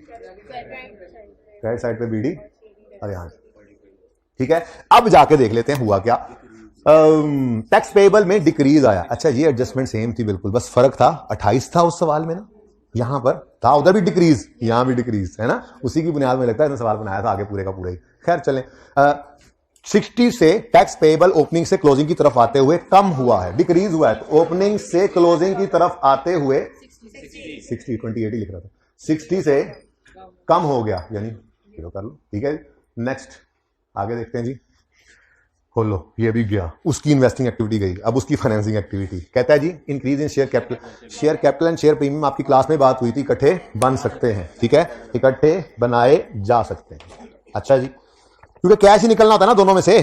राइट साइड पे बीडी और यहां। ठीक है, अब जाके देख लेते हैं हुआ क्या। टैक्स पेएबल में डिक्रीज आया। अच्छा, ये एडजस्टमेंट सेम थी बिल्कुल, बस फर्क था 28 था उस सवाल में ना, यहां पर था, उधर भी डिक्रीज, यहां भी डिक्रीज है ना, उसी की बुनियाद में लगता है सवाल बनाया था, आगे पूरे का पूरा ही। खैर चलें, 60 से टैक्स पेएबल ओपनिंग से क्लोजिंग की तरफ आते हुए कम हुआ है, डिक्रीज हुआ है, तो ओपनिंग से क्लोजिंग की तरफ आते हुए 60, 28 ही लिख रहा था, 60 से कम हो गया, यानी कर लो। ठीक है, नेक्स्ट आगे देखते हैं जी। खोलो, ये भी गया, उसकी इन्वेस्टिंग एक्टिविटी गई, अब उसकी फाइनेंसिंग एक्टिविटी। कहता है जी increase in share capital, share capital and share premium, आपकी क्लास में बात हुई थी, इकट्ठे बन सकते हैं। ठीक है, इकट्ठे बनाए जा सकते हैं। अच्छा जी, क्योंकि कैश ही निकलना होता है ना दोनों में से,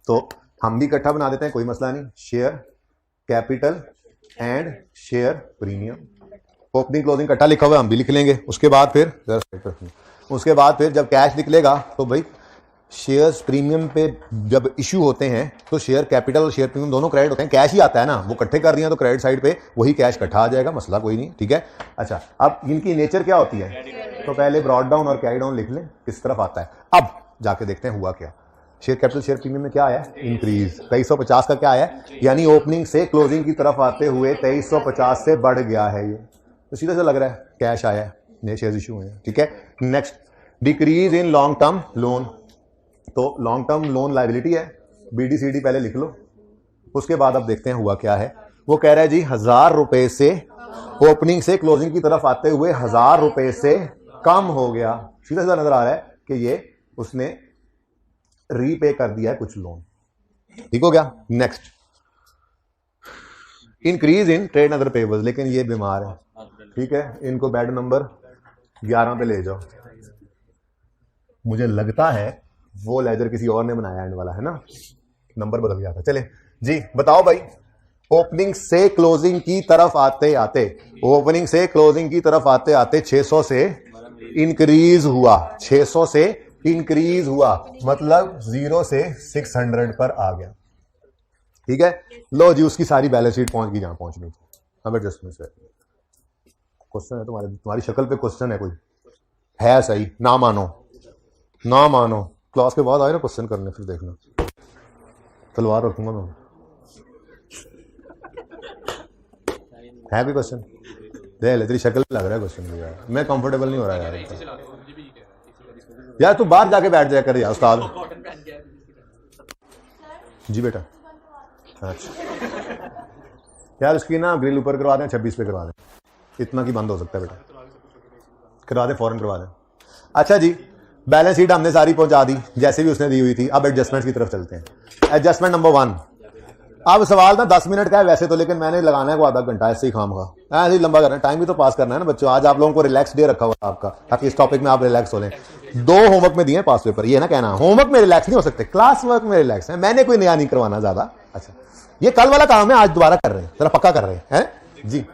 तो हम भी इकट्ठा बना देते हैं, कोई मसला नहीं। Share capital and share premium, opening closing इकट्ठा लिखा हुआ है, हम भी लिख लेंगे। उसके बाद फिर जब कैश निकलेगा तो भाई शेयर्स प्रीमियम पे जब इश्यू होते हैं तो शेयर कैपिटल और शेयर प्रीमियम दोनों क्रेडिट होते हैं, कैश ही आता है ना, वो इकट्ठे कर रही हैं तो क्रेडिट साइड पे वही कैश इकट्ठा आ जाएगा, मसला कोई नहीं। ठीक है, अच्छा, अब इनकी नेचर क्या होती है, तो पहले ब्रॉड डाउन और कैरी डाउन लिख लें किस तरफ आता है। अब जाके देखते हैं हुआ क्या। शेयर कैपिटल शेयर प्रीमियम में क्या आया? इंक्रीज। 2350 का क्या आया? यानी ओपनिंग से क्लोजिंग की तरफ आते हुए 2350 से बढ़ गया है, ये तो सीधा सा लग रहा है कैश आया है, नए शेयर इशू हुए हैं। ठीक है, next, decrease in long term loan, तो लॉन्ग टर्म लोन लायबिलिटी है, बीडीसीडी पहले लिख लो। उसके बाद अब देखते हैं हुआ क्या है। वो कह रहा है जी 1000 रुपए से ओपनिंग से क्लोजिंग की तरफ आते हुए 1000 रुपए से कम हो गया, सीधा सीधा नजर आ रहा है कि ये उसने रीपे कर दिया है कुछ लोन। ठीक हो गया। Next, increase in trade other payables, लेकिन ये बीमार है। ठीक है, इनको बेड नंबर 11 पे ले जाओ। मुझे लगता है वो लेजर किसी और ने बनाया एंड वाला है ना, नंबर बदल गया था। चले जी, बताओ भाई, ओपनिंग से क्लोजिंग की तरफ आते आते, ओपनिंग से क्लोजिंग की तरफ आते आते 600 से इंक्रीज हुआ, 600 से इंक्रीज हुआ, मतलब 0 से 600 पर आ गया। ठीक है, लो जी, उसकी सारी बैलेंस शीट पहुंच गई जहां पहुंचनी थी। अब एडजस्टमेंट से क्वेश्चन है तुम्हारी शक्ल पे क्वेश्चन है, कोई है सही, ना मानो ना मानो, क्लास के बाद आए ना क्वेश्चन करने, फिर देखना तलवार रखूंगा मैं। है कोई क्वेश्चन? देख ले, तेरी शक्ल लग रहा है क्वेश्चन यार, मैं कंफर्टेबल नहीं हो रहा यार तू बाहर जाके बैठ जाया कर यार उस्ताद जी। बेटा अच्छा यार, उसकी ना ग्रिल ऊपर करवा दें, 26 पे करवा दें, इतना की बंद हो सकता है बेटा, करवा दें, फौरन करवा दें। अच्छा जी, बैलेंस शीट हमने सारी पहुंचा दी जैसे भी उसने दी हुई थी। अब एडजस्टमेंट की तरफ चलते हैं। Adjustment number 1। अब सवाल ना 10 मिनट का है वैसे तो, लेकिन मैंने लगाना है को आधा घंटा, ऐसे ही खामखा ऐसे ही लंबा करना है, टाइम भी तो पास करना है ना बच्चों। आज आप लोगों को रिलैक्स डे रखा हुआ है आपका, ताकि इस टॉपिक में आप रिलैक्स हो लें। 2 होमवर्क में दिए पास पेपर, ये ना कहना होमवर्क में रिलैक्स नहीं हो सकते, क्लास वर्क में रिलैक्स है। मैंने कोई नया नहीं करवाना ज्यादा। अच्छा, ये कल वाला काम है, आज दोबारा कर रहे हैं, जरा पक्का कर रहे हैं जी।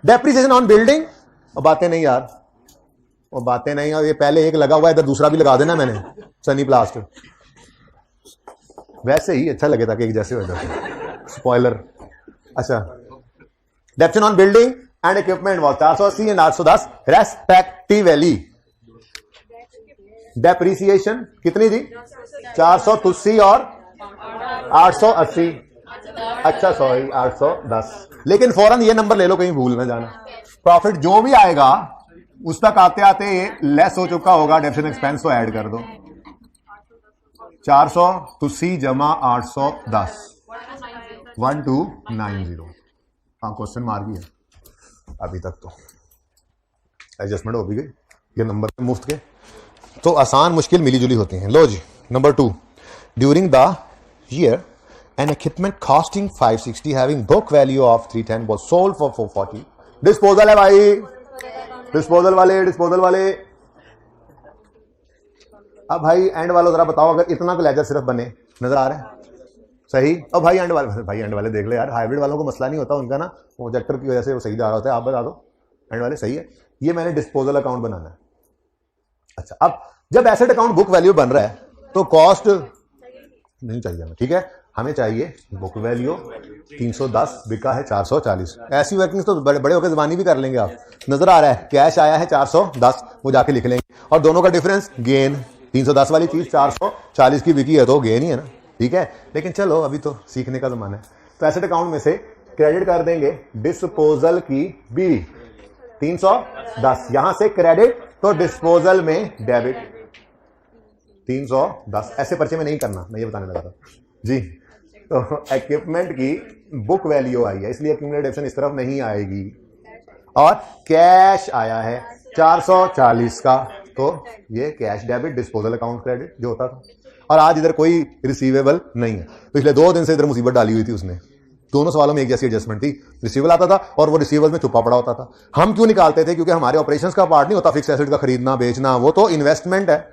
डेप्रिसिएशन ऑन बिल्डिंग, और बातें नहीं यार, और बातें नहीं, और ये पहले एक लगा हुआ है, इधर दूसरा भी लगा देना मैंने, सनी प्लास्ट। वैसे ही अच्छा लगे ताकि एक जैसे हो जाए, स्पॉइलर। अच्छा, डेप्शन on building and equipment was 480 and 810 respectively. Depreciation कितनी थी? 480 और 880। अच्छा सॉरी 810, लेकिन फौरन ये नंबर ले लो, कहीं भूल ना जाना। प्रॉफिट जो भी आएगा उस तक आते आते लेस हो चुका होगा, डेप्शन एक्सपेंस को ऐड कर दो। 480 जमा 810 1290। हाँ क्वेश्चन मार्क भी है अभी तक, तो एडजस्टमेंट हो भी गई ये नंबर मुफ्त के, तो आसान मुश्किल मिली जुली होती हैं। लो जी, number 2, during the year an equipment costing 560 having book value of 310 was sold for 440। Disposal है भाई, डिस्पोजल वाले। अब भाई एंड वालों जरा बताओ, अगर इतना का लेजर सिर्फ बने, नजर आ रहा है सही? अब भाई एंड वाले देख ले यार, हाइब्रिड वालों को मसला नहीं होता उनका ना, प्रोजेक्टर की वजह से वो सही जा रहा होता है। आप बता दो एंड वाले सही है। ये मैंने डिस्पोजल अकाउंट बनाना है। अच्छा, अब जब एसेट अकाउंट बुक वैल्यू बन रहा है तो कॉस्ट नहीं चाहिए हमें, ठीक है, हमें चाहिए बुक वैल्यू। 310 बिका है 440। ऐसी वर्किंग तो बड़े होकर जबानी भी कर लेंगे आप। नजर आ रहा है कैश आया है 410, वो जाके लिख लेंगे, और दोनों का डिफरेंस गेन। 310 वाली चीज 440 की बिकी है तो गेन ही है ना, ठीक है। लेकिन चलो अभी तो सीखने का जमाना है। तो एसेट अकाउंट में से क्रेडिट कर देंगे डिस्पोजल की बीवी 310, यहां से क्रेडिट तो डिस्पोजल में डेबिट 310। ऐसे पर्चे में नहीं करना, मैं ये बताने लगा था जी। तो इक्विपमेंट की बुक वैल्यू आई है, इसलिए एक्यूमुलेशन इस तरफ नहीं आएगी, और कैश आया है 440 का, तो ये cash debit, disposal account credit जो होता था। और आज इधर कोई रिसीवेबल नहीं है, पिछले 2 दिन से इधर मुसीबत डाली हुई थी उसने। दोनों सवालों में एक जैसी एडजस्टमेंट थी, रिसीवेबल आता था और वो रिसीवेबल में छुपा पड़ा होता था। हम क्यों निकालते थे? क्योंकि हमारे ऑपरेशंस का पार्ट नहीं होता फिक्स एसेट का खरीदना बेचना, वो तो इन्वेस्टमेंट है,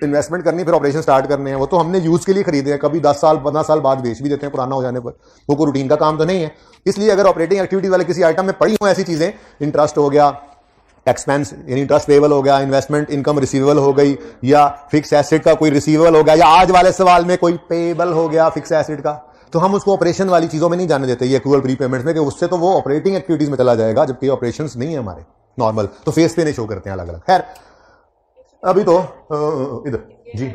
इन्वेस्टमेंट करनी फिर ऑपरेशन स्टार्ट करने हैं, वो तो हमने यूज के लिए खरीदे हैं, कभी 10 साल 15 साल बाद बेच भी देते हैं पुराना हो जाने पर, वो कोई रूटीन का काम तो नहीं है। इसलिए अगर ऑपरेटिंग एक्टिविटी वाले किसी आइटम में पड़ी हो ऐसी चीजें, इंटरेस्ट हो गया, एक्सपेंस यानी इंटरेस्ट पेबल हो गया, इन्वेस्टमेंट इनकम रिसीवेबल हो गई, या फिक्स एसेट का कोई रिसीवेबल हो गया, या आज वाले सवाल में कोई पेबल हो गया फिक्स एसेट का, तो हम उसको ऑपरेशन वाली चीजों में नहीं जाने देते, ये एक्रूअल प्रीपेमेंट्स में, कि उससे तो वो ऑपरेटिंग एक्टिविटीज में चला जाएगा, जबकि ऑपरेशंस नहीं है हमारे नॉर्मल, तो फेस पे नहीं शो करते हैं अलग अलग। खैर अभी तो इधर जी,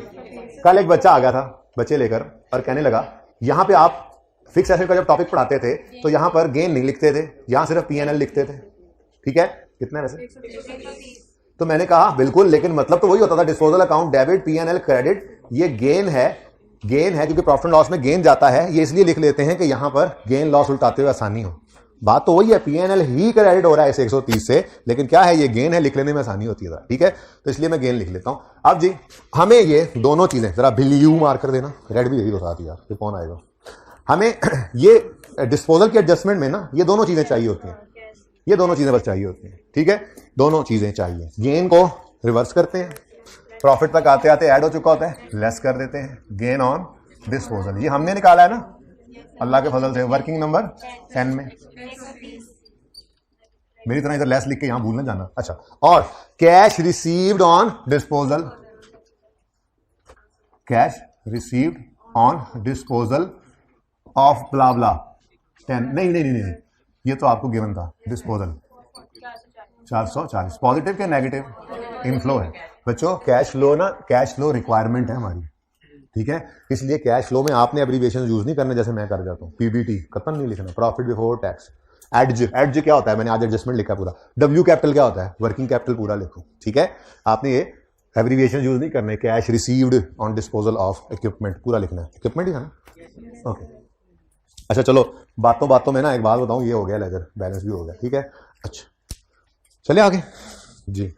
कल एक बच्चा आ गया था बच्चे लेकर और कहने लगा यहां पे आप फिक्स एसेट का जब टॉपिक पढ़ाते थे तो यहां पर गेन नहीं लिखते थे, यहां सिर्फ पीएनएल लिखते थे, ठीक है, कितना है वैसे? तो मैंने कहा बिल्कुल, लेकिन मतलब तो वही होता था, disposal account debit PNL credit, ये गेन है क्योंकि प्रॉफिट एंड लॉस में गेन जाता है, ये इसलिए लिख लेते हैं कि यहां पर गेन लॉस उल्टाते हुए आसानी हो। बात तो वही है, पीएनएल ही क्रेडिट हो रहा है इस 130 से, लेकिन क्या है, ये गेन है, लिख लेने में आसानी होती है, ठीक है, तो इसलिए मैं गेन लिख लेता हूं। अब जी हमें ये दोनों चीजें जरा बिल्यू मार कर देना, रेड भी यही तो साथ ही यार, फिर कौन आएगा। हमें ये डिस्पोजल के एडजस्टमेंट में ना ये दोनों चीजें चाहिए होती हैं, ये दोनों चीजें बस चाहिए होती हैं, ठीक है, दोनों चीजें चाहिए। गेन को रिवर्स करते हैं, प्रॉफिट तक आते आते ऐड हो चुका होता है, लेस कर देते हैं, गेन ऑन डिस्पोजल, ये हमने निकाला है ना अल्लाह के फजल से, वर्किंग नंबर 10 में। मेरी तरह इधर लेस लिख के यहां भूल ना जाना। अच्छा, और cash received on disposal, cash received on disposal of blah blah 10, नहीं, ये तो आपको गिवन था, डिस्पोजल 440, पॉजिटिव के नेगेटिव? इनफ्लो है बच्चों, कैश फ्लो ना, कैश फ्लो रिक्वायरमेंट है हमारी, ठीक है, इसलिए कैश फ्लो में आपने एब्रीविएशन यूज नहीं करने जैसे मैं कर जाता हूं, पीबीटी खत्म नहीं लिखना, प्रॉफिट बिफोर टैक्स। एडज क्या होता है, मैंने आज एडजस्टमेंट लिखा पूरा। डब्ल्यू कैपिटल क्या होता है, वर्किंग कैपिटल पूरा लिखो, ठीक है, आपने ये एब्रीविएशन यूज नहीं करने। Cash received on disposal of equipment पूरा लिखना है, इक्विपमेंट ही था ना, ओके। अच्छा चलो, बातों में ना एक बात बताऊं, ये हो गया लेजर बैलेंस भी हो गया, ठीक है। अच्छा चलिए आगे जी,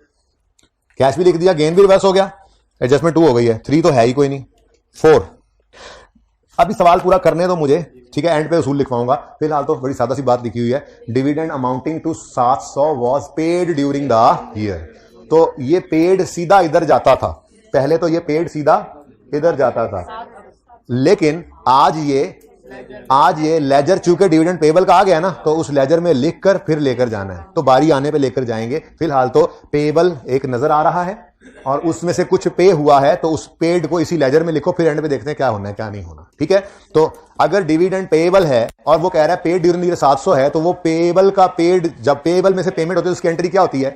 कैश भी लिख दिया, गेन भी रिवर्स हो गया, एडजस्टमेंट 2 हो गई है, 3 तो है ही कोई नहीं, 4। अभी सवाल पूरा करने दो मुझे, ठीक है, एंड पे उसूल लिखवाऊंगा, फिलहाल तो बड़ी सादा सी बात लिखी हुई है। Dividend amounting to 700 was paid during the year, तो ये पेड सीधा इधर जाता था, पहले तो ये पेड सीधा इधर जाता था, लेकिन आज ये लेजर चूंकि डिविडेंड पेबल का आ गया ना, तो उस लेजर में लिखकर फिर लेकर जाना है, तो बारी आने पे लेकर जाएंगे। फिलहाल तो पेबल एक नजर आ रहा है, और उसमें से कुछ पे हुआ है तो उस पेड को इसी लेजर में लिखो, फिर एंड पे देखते हैं क्या होना है क्या नहीं होना। ठीक है, तो अगर डिविडेंड पेएबल है और वो कह रहा है पेड ड्यूरिंग ईयर 700 है, तो वो पेएबल का पेड, जब पेएबल में से पेमेंट होती है उसकी एंट्री क्या होती है?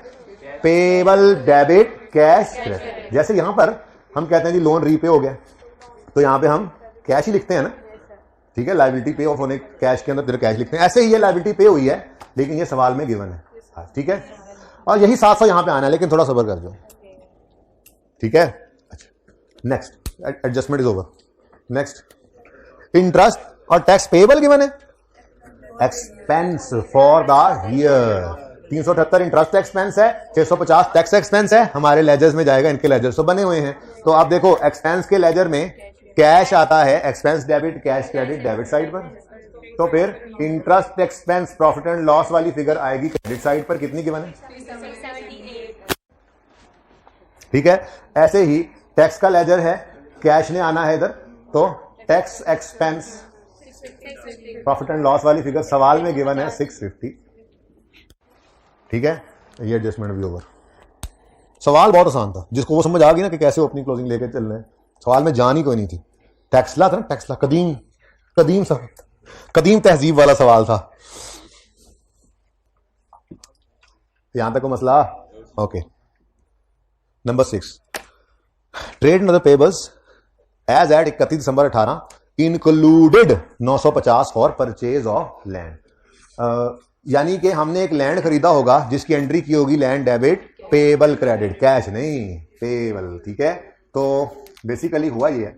Payable debit cash credit. जैसे यहां पर हम कहते हैं जी लोन रीपे हो गया, तो यहां पे हम कैश ही लिखते हैं ना। ठीक है, लायबिलिटी पे ऑफ होने कैश के अंदर फिर कैश लिखते हैं। ऐसे ही ये लायबिलिटी पे हुई है, लेकिन ये सवाल में गिवन है। ठीक है, और यही 700 यहां पे आना है, लेकिन थोड़ा सब्र कर दो। ठीक है, अच्छा, next adjustment is over. Next interest और टैक्स पेएबल गिवन है, expense for the year 378 interest expense है, 650 टैक्स एक्सपेंस है, हमारे लेजर्स में जाएगा, इनके लेजर्स तो बने हुए हैं। तो आप देखो एक्सपेंस के लेजर में कैश आता है, expense debit cash credit debit side पर, तो फिर interest expense profit and loss वाली फिगर आएगी क्रेडिट साइड पर। कितनी गिवन है? 678। ठीक है, ऐसे ही टैक्स का लेजर है, कैश ने आना है इधर, तो tax expense profit and loss वाली फिगर सवाल में गिवन है 650। ठीक है, ये एडजस्टमेंट भी ओवर। सवाल बहुत आसान था, जिसको वो समझ आ गई ना कि कैसे ओपनिंग क्लोजिंग लेके चल रहे हैं, सवाल में जान ही कोई नहीं थी। टैक्सला था ना, टैक्सला कदीम तहजीब वाला सवाल था। यहां तक को मसला okay. Number 6, trade and other payables as at 31 दिसंबर 18 included 950 for purchase of land. यानी कि हमने एक लैंड खरीदा होगा जिसकी एंट्री की होगी land debit payable credit, cash नहीं, पेबल। ठीक है, तो बेसिकली हुआ ये है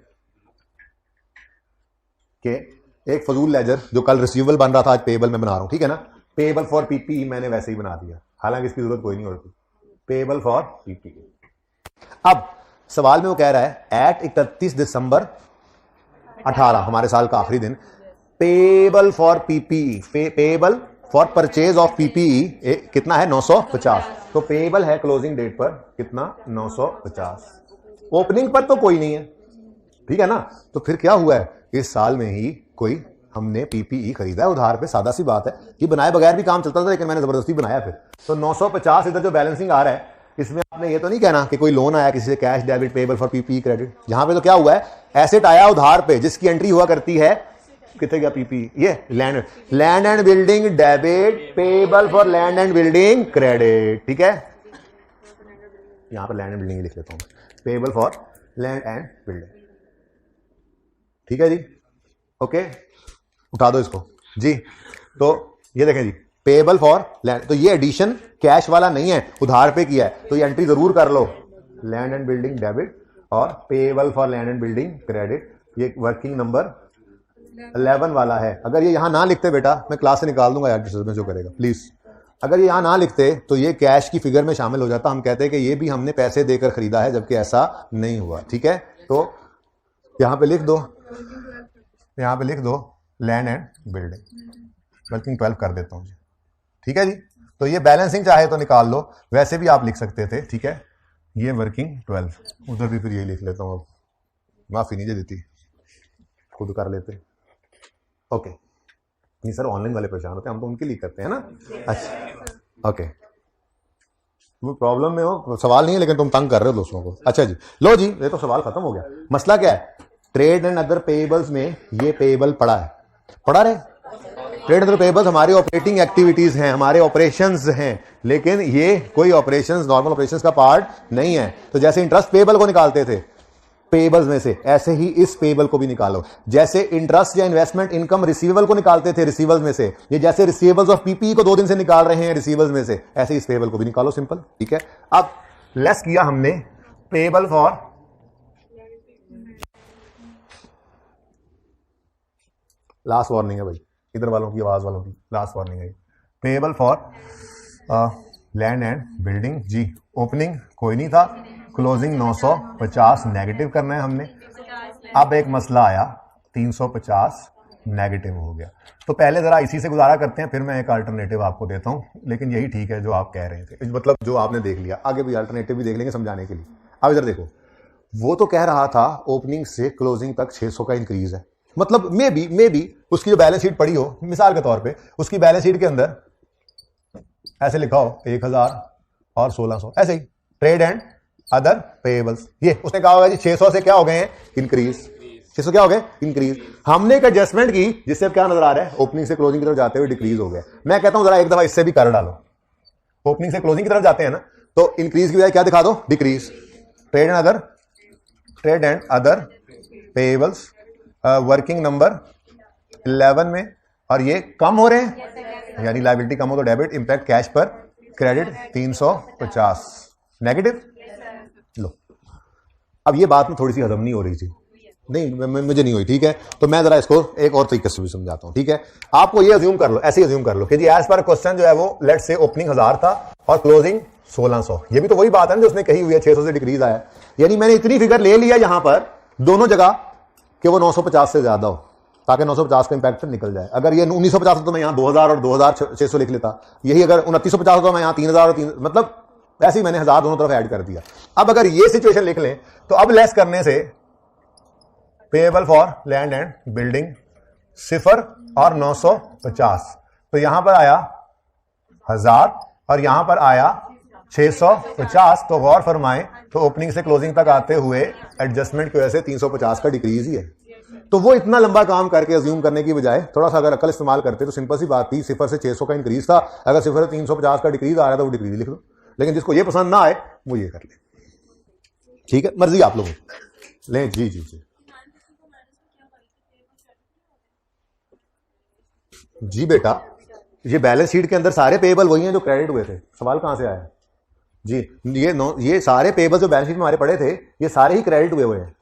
कि एक फजूल लेजर जो कल रिसीवेबल बन रहा था आज पेबल में बना रहा हूं। ठीक है ना, पेबल फॉर पीपी मैंने वैसे ही बना दिया, हालांकि इसकी जरूरत कोई नहीं होती, पेबल फॉर पीपी। अब सवाल में वो कह रहा है एट 31 दिसंबर 18 हमारे साल का आखिरी दिन, payable for PPE, payable for purchase of PPE कितना है? 950। तो पेबल है क्लोजिंग डेट पर कितना? 950। ओपनिंग पर तो कोई नहीं है। ठीक है ना, तो फिर क्या हुआ है, इस साल में ही कोई हमने पीपीई खरीदा है उधार पे। सादा सी बात है कि बनाए बगैर भी काम चलता था, लेकिन मैंने जबरदस्ती बनाया फिर। तो 950 इधर जो बैलेंसिंग आ रहा है, इसमें आपने ये तो नहीं कहना कि कोई लोन आया किसी से, cash debit payable for PPE credit. यहां पे तो क्या हुआ है, एसेट आया उधार पे जिसकी एंट्री हुआ करती है, कितने गया पीपी, ये land and building debit payable for land and building credit. ठीक है, यहां पर लैंड एंड बिल्डिंग लिख लेता हूं, payable for land and building. ठीक है जी, ओके, उठा दो इसको जी। तो ये देखें जी, पेबल फॉर लैंड, तो ये एडिशन कैश वाला नहीं है, उधार पे किया है, तो ये एंट्री जरूर कर लो, लैंड एंड बिल्डिंग डेबिट और payable for land and building credit. ये वर्किंग नंबर 11 वाला है। अगर ये यहां ना लिखते बेटा, मैं क्लास से निकाल दूंगा यार, जो करेगा प्लीज। अगर ये यहां ना लिखते तो ये कैश की फिगर में शामिल हो जाता, हम कहते हैं कि ये भी हमने पैसे देकर खरीदा है, जबकि ऐसा नहीं हुआ। ठीक है, तो यहां पे लिख दो, यहां पे लिख दो लैंड एंड बिल्डिंग, वर्किंग 12 कर देता हूं जी। ठीक है जी, तो ये बैलेंसिंग चाहे तो निकाल लो, वैसे भी आप लिख सकते थे। ठीक है, ये वर्किंग 12, उधर भी फिर ये लिख लेता हूं, अब माफी नहीं देती, खुद कर लेते। ओके, नहीं सर ऑनलाइन वाले परेशान होते हैं, हम तो उनके लिए करते हैं ना। अच्छा ओके, वो प्रॉब्लम में हो, सवाल नहीं है लेकिन तुम तंग कर रहे हो दोस्तों को। अच्छा जी, लो जी, ये तो सवाल खत्म हो गया। मसला क्या है, ट्रेड एंड अदर पेबल्स में ये पेबल पड़ा है, पड़ा रहे। ट्रेड अदर पेबल्स हमारी ऑपरेटिंग एक्टिविटीज हैं, हमारे ऑपरेशंस हैं, लेकिन ये कोई ऑपरेशंस नॉर्मल ऑपरेशंस का पार्ट नहीं है। तो जैसे इंटरेस्ट पेबल को निकालते थे पेबल्स में से, ऐसे ही इस पेबल को भी निकालो। जैसे इंटरेस्ट या इन्वेस्टमेंट इनकम रिसीवेबल को निकालते थे रिसीवेबल्स में से, ये जैसे रिसीवेबल्स ऑफ पीपीई को 2 दिन से निकाल रहे हैं रिसीवेबल्स में से, ऐसे इस पेबल को भी निकालो, सिंपल। ठीक है, अब लेस किया हमने पेबल फॉर लास्ट वार्निंग है भाई, इधर वालों की, आवाज वालों की लास्ट वार्निंग है, payable for land and building जी। ओपनिंग कोई नहीं था, क्लोजिंग 950 नेगेटिव करना है हमने। अब एक मसला आया, 350 नेगेटिव हो गया। तो पहले जरा इसी से गुजारा करते हैं, फिर मैं एक अल्टरनेटिव आपको देता हूं, लेकिन यही ठीक है जो आप कह रहे थे, मतलब जो आपने देख लिया, आगे भी अल्टरनेटिव भी देख लेंगे समझाने के लिए। अब इधर देखो, वो तो कह रहा था ओपनिंग से क्लोजिंग तक 600 का इंक्रीज है, मतलब मे बी उसकी जो बैलेंस शीट पड़ी हो, मिसाल के तौर पे उसकी बैलेंस शीट के अंदर ऐसे लिखा हो 1000 और 1600, ऐसे ही ट्रेड एंड अदर पेएबल्स। ये उसने कहा होगा जी 600 से क्या हो गए हैं इंक्रीज, 600 क्या हो गए इंक्रीज। हमने एक एडजस्टमेंट की जिससे क्या नजर आ रहा है ओपनिंग से क्लोजिंग की तरफ जाते हुए डिक्रीज हो गया। मैं कहता हूं जरा एक दफा इससे भी कर डालो, ओपनिंग से क्लोजिंग की तरफ जाते हैं ना तो इंक्रीज की बजाय क्या दिखा दो decrease. Trade and other payables working number 11 में, और ये कम हो रहे हैं यानी लायबिलिटी कम हो तो डेबिट, इंपैक्ट कैश पर क्रेडिट 350 नेगेटिव। लो अब ये बात में थोड़ी सी हजम नहीं हो रही थी, नहीं मुझे नहीं हुई, ठीक है। तो मैं जरा इसको एक और तरीके से भी समझाता हूं, ठीक है। आपको ये अज्यूम कर लो, ऐसे ही अज्यूम कर लो कि जी एज पर क्वेश्चन जो है वो लेट से ओपनिंग 1000 था और क्लोजिंग 1600। ये भी तो वही बात है ना जो उसने कही हुई है 600 से डिक्रीज आया, यानी मैंने इतनी फिगर ले लिया यहां पर दोनों जगह कि वो 950 से ज्यादा हो ताकि 950 का इंपैक्ट निकल जाए। अगर ये 1950 हो तो मैं यहां 2000 और 2600 लिख लेता, यही अगर 2950 हो तो मैं यहां 3000 और 3, मतलब ऐसे ही मैंने 1000 दोनों तरफ ऐड कर दिया। अब अगर ये सिचुएशन लिख लें तो अब लेस करने से payable for land and building 0 और 950, तो यहां पर आया 1000 और यहां पर आया 650। तो गौर फरमाएं तो ओपनिंग से क्लोजिंग तक आते हुए एडजस्टमेंट की वजह से 350 का डिक्रीज ही है। तो वो इतना लंबा काम करके अज्यूम करने की बजाय थोड़ा सा अगर अकल इस्तेमाल करते तो सिंपल सी बात थी, 0 से 600 का इंक्रीज था, अगर 0 से 350 का डिक्रीज आ रहा था वो डिक्रीज लिख लो। लेकिन जिसको ये पसंद ना आए वो ये कर ले, ठीक है, मर्जी आप लोगों की। लें जी जी जी जी बेटा, ये बैलेंस शीट के अंदर सारे पेएबल वही हैं जो क्रेडिट हुए थे। सवाल कहां से आया जी? ये सारे पेएबल जो बैलेंस शीट में हमारे पड़े थे ये सारे ही क्रेडिट हुए हैं,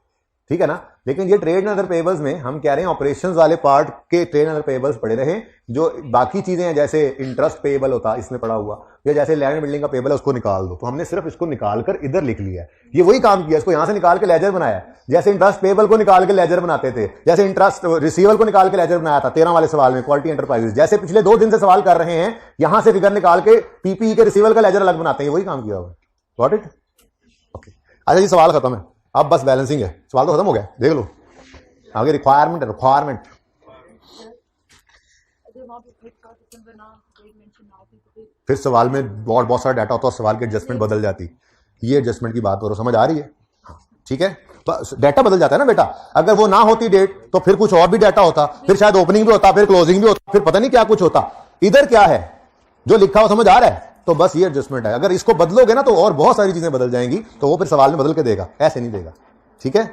ठीक है ना। लेकिन ये ट्रेड एंड अदर पेएबल्स में हम कह रहे हैं ऑपरेशंस वाले पार्ट के ट्रेड एंड अदर पेएबल्स पड़े रहे, जो बाकी चीजें हैं जैसे इंटरेस्ट पेएबल होता इसमें पड़ा हुआ, या जैसे लैंड बिल्डिंग का पेएबल है उसको निकाल दो। तो हमने सिर्फ इसको निकाल कर इधर लिख लिया है, ये वही काम किया, इसको यहां से निकाल के लेजर बनाया। जैसे इंटरेस्ट पेएबल को निकाल के लेजर बनाते थे, जैसे इंटरेस्ट रिसीवेबल को निकाल के लेजर बनाया था 13 वाले सवाल में क्वालिटी एंटरप्राइजेस, जैसे पिछले 2 दिन से सवाल कर रहे हैं यहां से फिगर निकाल के पीपीई के रिसीवेबल का लेजर अलग बनाते हैं, वही काम किया हुआ। Got it? ओके, अच्छा जी सवाल खत्म है, अब बस बैलेंसिंग है। सवाल तो खत्म हो गया, देख लो आगे। रिक्वायरमेंट फिर सवाल में बहुत सारा डाटा होता है और सवाल की एडजस्टमेंट बदल जाती, ये एडजस्टमेंट की बात करो, समझ आ रही है? ठीक है, बस डाटा बदल जाता है ना बेटा। अगर वो ना होती डेट तो फिर कुछ और भी डाटा होता, फिर शायद ओपनिंग भी होता, फिर क्लोजिंग भी होता, फिर पता नहीं क्या कुछ होता। इधर क्या है जो लिखा हो समझ आ रहा है? तो बस ये एडजस्टमेंट है। अगर इसको बदलोगे ना तो और बहुत सारी चीजें बदल जाएंगी, तो वो फिर सवाल में बदल के देगा, ऐसे नहीं देगा, ठीक है।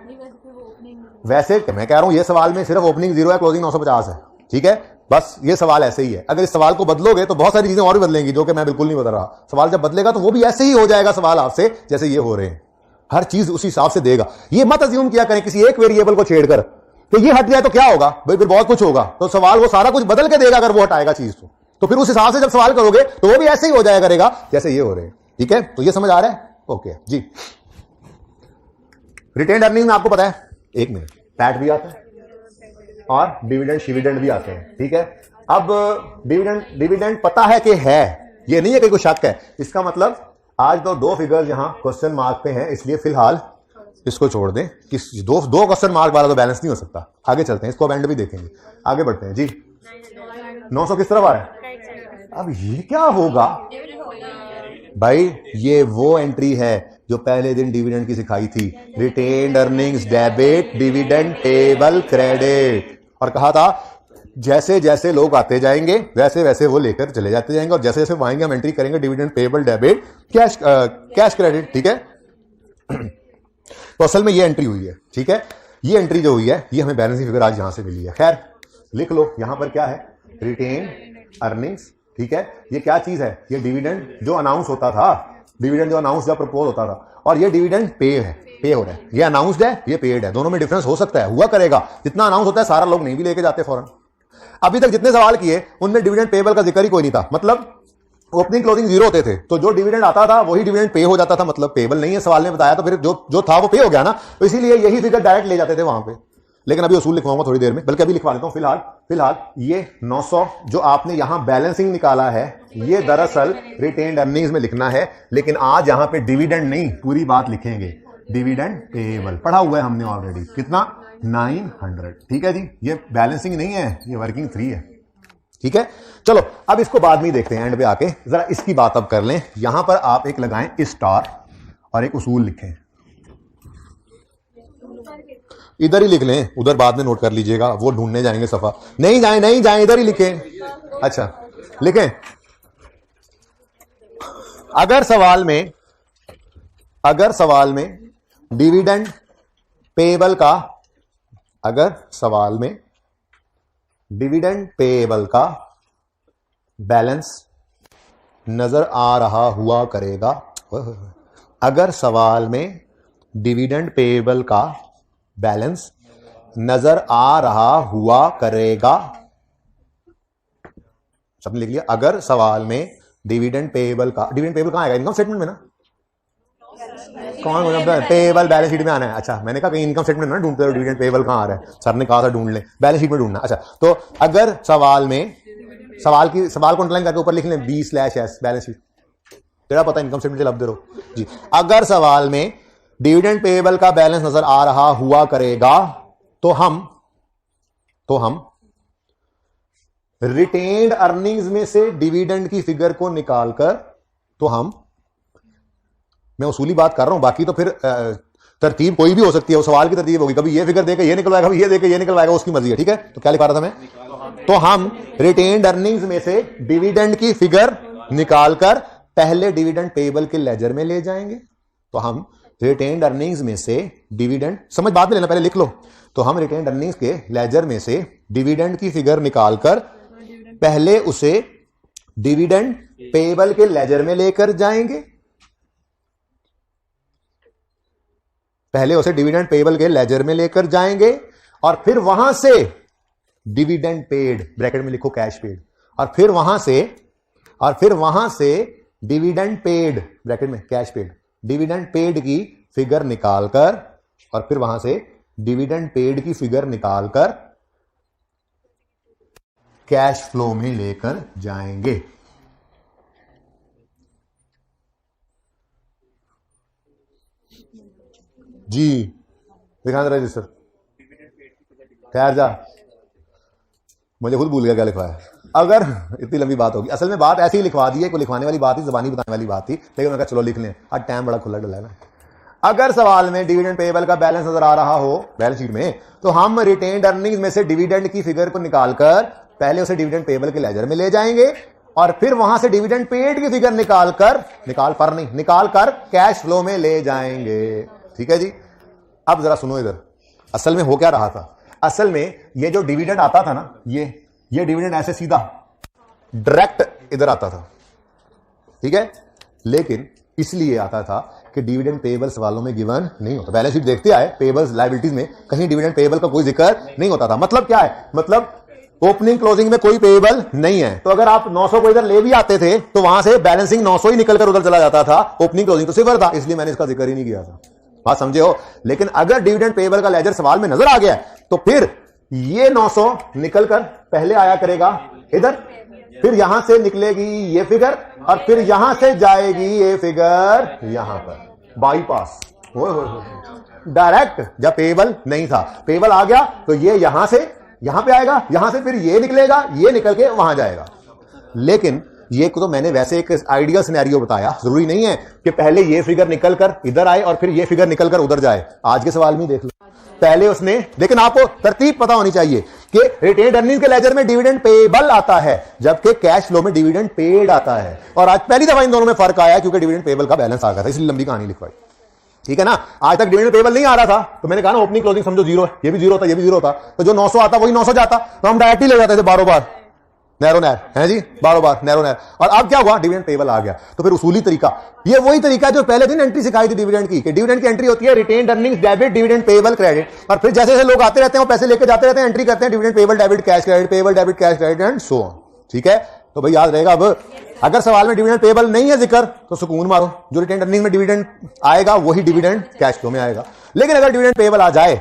वैसे मैं कह रहा हूं ये सवाल में सिर्फ ओपनिंग 0 है, क्लोजिंग 950 है, ठीक है। बस ये सवाल ऐसे ही है। अगर इस सवाल को बदलोगे तो बहुत सारी चीजें और भी बदलेंगी जो कि मैं बिल्कुल नहीं बदल रहा। सवाल जब बदलेगा तो वो भी ऐसे ही हो जाएगा सवाल आपसे जैसे ये हो रहे हैं, हर चीज उसी हिसाब से देगा। ये मत अज्यूम किया करें किसी एक वेरिएबल को छेड़कर कि ये हट जाए तो क्या होगा भाई, फिर बहुत कुछ होगा। तो सवाल वो सारा कुछ बदल के देगा अगर वो हटाएगा चीज तो फिर उस हिसाब से जब सवाल करोगे तो वो भी ऐसे ही हो जाया करेगा जैसे ये हो रहे हैं, ठीक है। तो ये समझ आ रहा है? ओके जी। रिटेन्ड अर्निंग में आपको पता है 1 मिनट पैट भी आता है और डिविडेंड शिविडेंड भी आते हैं, ठीक है। अब डिविडेंड पता है कि है, ये नहीं है कि कोई शक है। इसका मतलब आज तो 2 फिगर्स यहां क्वेश्चन मार्क पे हैं, इसलिए फिलहाल इसको छोड़ दें कि दो क्वेश्चन मार्क वाला तो बैलेंस नहीं हो सकता। आगे चलते हैं, इसको अब एंड भी देखेंगे, आगे बढ़ते हैं जी। 900 किस तरफ आ रहा है? अब ये क्या होगा भाई? ये वो एंट्री है जो पहले दिन डिविडेंड की सिखाई थी, retained earnings debit dividend table credit, और कहा था जैसे जैसे लोग आते जाएंगे वैसे वैसे वो लेकर चले जाते जाएंगे, और जैसे जैसे आएंगे हम एंट्री करेंगे dividend payable debit cash credit, ठीक है। तो असल में ये एंट्री हुई है, ठीक है। ये एंट्री जो हुई है ये हमें बैलेंसिंग फिगर आज यहां से मिली है। खैर लिख लो, यहां पर क्या है? रिटेन्ड अर्निंग्स, ठीक है। ये क्या चीज है? ये डिविडेंड जो अनाउंस होता था, डिविडेंड जो अनाउंस या प्रपोज होता था, और ये डिविडेंड पे है, पे हो रहा है। ये अनाउंस्ड है, ये पेड है, दोनों में डिफरेंस हो सकता है, हुआ करेगा। जितना अनाउंस होता है सारा लोग नहीं भी लेके जाते फौरन। अभी तक जितने सवाल किए उनमें डिविडेंड पेबल का जिक्र ही कोई नहीं था, मतलब ओपनिंग क्लोजिंग 0 होते थे, तो जो डिविडेंड आता था वही डिविडेंड पे हो जाता था, मतलब पेबल नहीं है सवाल ने बताया, तो फिर जो था वो पे हो गया ना, तो इसीलिए यही फिगर डायरेक्ट ले जाते थे वहां पे। लेकिन अभी उसूल लिखवाऊंगा थोड़ी देर में, बल्कि अभी लिखवा देता हूं। फिलहाल ये 900 जो आपने यहां बैलेंसिंग निकाला है ये दरअसल रिटेन्ड अर्निंग्स में लिखना है, लेकिन आज यहां पे डिविडेंड नहीं पूरी बात लिखेंगे, डिविडेंड पेबल पढ़ा हुआ है हमने ऑलरेडी। कितना? 900, ठीक है जी। ये बैलेंसिंग नहीं है, ये वर्किंग 3 है, ठीक है। चलो अब इसको बाद में देखते हैं, एंड पे आके जरा इसकी बात अब कर लें। यहां पर आप एक लगाएं स्टार और एक उसूल लिखें। इधर ही लिख लें, उधर बाद में नोट कर लीजिएगा, वो ढूंढने जाएंगे सफा। नहीं जाएं, इधर ही लिखें। अच्छा लिखें, अगर सवाल में डिविडेंड पेएबल का, अगर सवाल में डिविडेंड पेएबल का बैलेंस नजर आ रहा हुआ करेगा, अगर सवाल में डिविडेंड पेएबल का बैलेंस नजर आ रहा हुआ करेगा, सबने लिख लिया। अगर सवाल में डिविडेंड पेएबल का, डिविडेंड पेएबल कहां आएगा? इनकम स्टेटमेंट में ना, कौन मतलब पेएबल बैलेंस शीट में आना है। अच्छा मैंने कहा कहीं इनकम स्टेटमेंट में ना ढूंढते हो डिविडेंड पेएबल कहां आ रहा है, सर ने कहा था ढूंढ ले, बैलेंस शीट में ढूंढना। अच्छा तो अगर सवाल में, सवाल को अंडरलाइन करके ऊपर लिख लें B/S बैलेंस शीट, तेरा पता इनकम स्टेटमेंट से लब दे रहो जी। अगर सवाल में डिविडेंड पेएबल का बैलेंस नजर आ रहा हुआ करेगा तो हम रिटेन्ड अर्निंग्स में से डिविडेंड की फिगर को निकालकर, तो हम, मैं उसूली बात कर रहा हूं, बाकी तो फिर तरतीब कोई भी हो सकती है, वो सवाल की तरतीब होगी, कभी ये फिगर देके ये निकलवाएगा, कभी ये देके ये निकलवाएगा, उसकी मर्जी है। ठीक है, तो क्या लिखा रहा था मैं? तो हम रिटेन्ड अर्निंग्स में से डिविडेंड की फिगर निकालकर पहले डिविडेंड पेएबल के लेजर में ले जाएंगे। तो हम रिटेन्ड अर्निंग्स में से डिविडेंड, समझ बाद में लेना, पहले लिख लो। तो हम रिटेन्ड अर्निंग्स के लेजर में से डिविडेंड की फिगर निकालकर पहले उसे डिविडेंड पेएबल के लेजर में लेकर जाएंगे, पहले उसे डिविडेंड पेएबल के लेजर में लेकर जाएंगे और फिर वहां से डिविडेंड पेड, ब्रैकेट में लिखो कैश पेड, और फिर वहां से डिविडेंड पेड, ब्रैकेट में कैश पेड, डिविडेंड पेड की फिगर निकालकर, और फिर वहां से डिविडेंड पेड की फिगर निकालकर कैश फ्लो में लेकर जाएंगे। जी दिखा दे रजिस्टर, ठहर जा, मुझे खुद भूल गया क्या लिखवाया। अगर इतनी लंबी बात होगी, असल में बात ऐसी ही लिखवा दी है, कोई लिखवाने वाली बात थी, जबानी बताने वाली बात थी, लेकिन मैंने कहा चलो लिख लें, आज टाइम बड़ा खुला डला है ना। अगर सवाल में डिविडेंड पेएबल का बैलेंस नजर आ रहा हो बैलेंस शीट में, तो हम रिटेन्ड अर्निंग्स में से डिविडेंड की फिगर को निकालकर पहले उसे डिविडेंड पेएबल के लेजर में ले जाएंगे और फिर वहां से डिविडेंड पेड की फिगर निकालकर कैश फ्लो में ले जाएंगे। ठीक है जी, अब जरा सुनो इधर, असल में हो क्या रहा था? असल में ये जो डिविडेंड आता था ना, ये डिविडेंड ऐसे सीधा डायरेक्ट इधर आता था, ठीक है, लेकिन इसलिए आता था कि डिविडेंड पेएबल सवालों में गिवन नहीं होता। बैलेंस शीट देखते आए, पेएबल्स लायबिलिटीज में कहीं डिविडेंड पेएबल का कोई जिक्र नहीं होता था। मतलब क्या है? मतलब ओपनिंग क्लोजिंग में कोई पेएबल नहीं है, तो अगर आप 900 को इधर ले भी आते थे तो वहां से बैलेंसिंग 900 ही निकलकर उधर चला जाता था, ओपनिंग क्लोजिंग तो सिफर था, इसलिए मैंने इसका जिक्र ही नहीं किया था। बात समझे हो? लेकिन अगर डिविडेंड पेएबल का लेजर सवाल में नजर आ गया तो फिर ये 900 निकलकर पहले आया करेगा इधर, फिर यहां से निकलेगी ये फिगर और फिर यहां से जाएगी ये फिगर यहां पर, बाईपास डायरेक्ट। जब पेएबल नहीं था, पेएबल आ गया तो ये यहां से यहां पे आएगा, यहां से फिर ये निकलेगा, ये निकल के वहां जाएगा। लेकिन ये तो मैंने वैसे एक आइडियल सिनेरियो बताया, जरूरी नहीं है कि पहले ये फिगर निकलकर इधर आए और फिर ये फिगर निकलकर उधर जाए। आज के सवाल में देख लो, पहले उसने, लेकिन आपको तरतीब पता होनी चाहिए कि रिटेन्ड अर्निंग्स के लेजर में डिविडेंड पेएबल आता है जबकि कैश फ्लो में डिविडेंड पेड आता है। और आज पहली दफा इन दोनों में फर्क आया क्योंकि डिविडेंड पेएबल का बैलेंस आ गया था, इसलिए लंबी कहानी लिखवाई। ठीक है ना, आज तक डिविडेंड पेएबल नहीं आ रहा था तो मैंने कहा ना ओपनिंग क्लोजिंग समझो जीरो है, ये भी जीरो था, ये भी जीरो था, तो जो 900 आता वही 900 जाता, तो हम डायरेक्ट ही ले जाते थे बारो बार नैरो नैर है जी, बारो बार नैरो नैर। और अब क्या हुआ? डिविडेंड पेएबल आ गया। तो फिर उसूली तरीका, ये वही तरीका जो पहले दिन एंट्री सिखाई थी डिविडेंड की, कि डिविडेंड की एंट्री होती है retained earnings debit dividend payable credit, और फिर जैसे जैसे लोग आते रहते हैं वो पैसे लेके जाते रहते हैं, एंट्री करते हैं dividend payable debit cash credit, payable debit cash credit and so on. ठीक है, तो भाई याद रहेगा। अब अगर सवाल में डिविडेंड पेएबल नहीं है जिक्र तो सुकून मारो, जो रिटेन्ड अर्निंग में डिविडेंड आएगा वही डिविडेंड कैश फ्लो में आएगा। लेकिन अगर डिविडेंड पेएबल आ जाए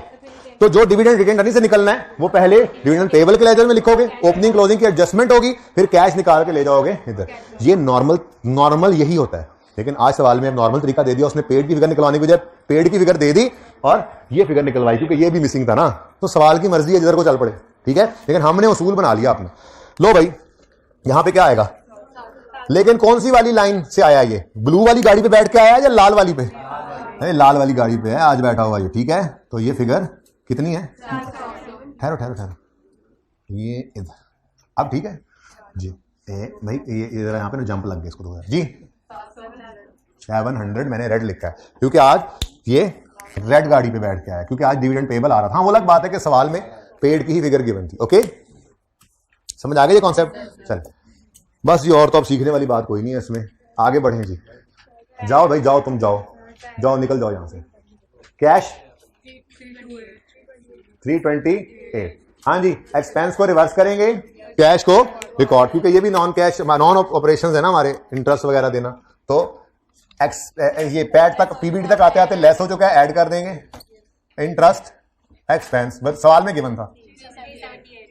तो जो डिविडेंड रिटेन्ड अर्निंग से निकलना है वो पहले डिविडेंड पेएबल के लेजर में लिखोगे, ओपनिंग क्लोजिंग की एडजस्टमेंट होगी, फिर कैश निकाल के ले जाओगे इधर। ये नॉर्मल यही होता है। लेकिन आज सवाल में नॉर्मल तरीका दे दिया उसने, पेड की फिगर निकलवाने की बजाय पेड की फिगर दे दी और ये फिगर निकलवाई, क्योंकि ये भी मिसिंग था ना, तो सवाल की मर्जी है जिधर को चल पड़े। ठीक है, लेकिन हमने उसूल बना लिया अपना। लो भाई, यहां पे क्या आएगा? लेकिन कौन सी वाली लाइन से आया? ये ब्लू वाली गाड़ी पे बैठ के आया या लाल वाली पे? अरे लाल वाली गाड़ी पे है आज बैठा हुआ ये, ठीक है। तो ये फिगर कितनी है, ठहरो ठहरो ठहरो, ये इधर, अब ठीक है जी। भाई ये इधर यहाँ पे ना जंप लग गया इसको तो जी। 700 मैंने रेड लिखा है क्योंकि आज ये रेड गाड़ी पे बैठ के आया, क्योंकि आज डिविडेंड पेबल आ रहा था। हाँ वो अलग बात है कि सवाल में पेड की ही फिगर गिवन थी। ओके समझ आ गया ये कॉन्सेप्ट। चल बस ये, और तो अब सीखने वाली बात कोई नहीं है इसमें, आगे बढ़ें जी। जाओ भाई जाओ, तुम जाओ जाओ, निकल जाओ यहां से। कैश 328। हाँ जी, एक्सपेंस को रिवर्स करेंगे, कैश को रिकॉर्ड, क्योंकि ये भी नॉन कैश नॉन ऑपरेशंस है ना हमारे, इंटरेस्ट वगैरह देना। तो ये पैड तक पीबीटी तक आते आते लेस हो चुका है, ऐड कर देंगे इंटरेस्ट एक्सपेंस, बस सवाल में गिवन था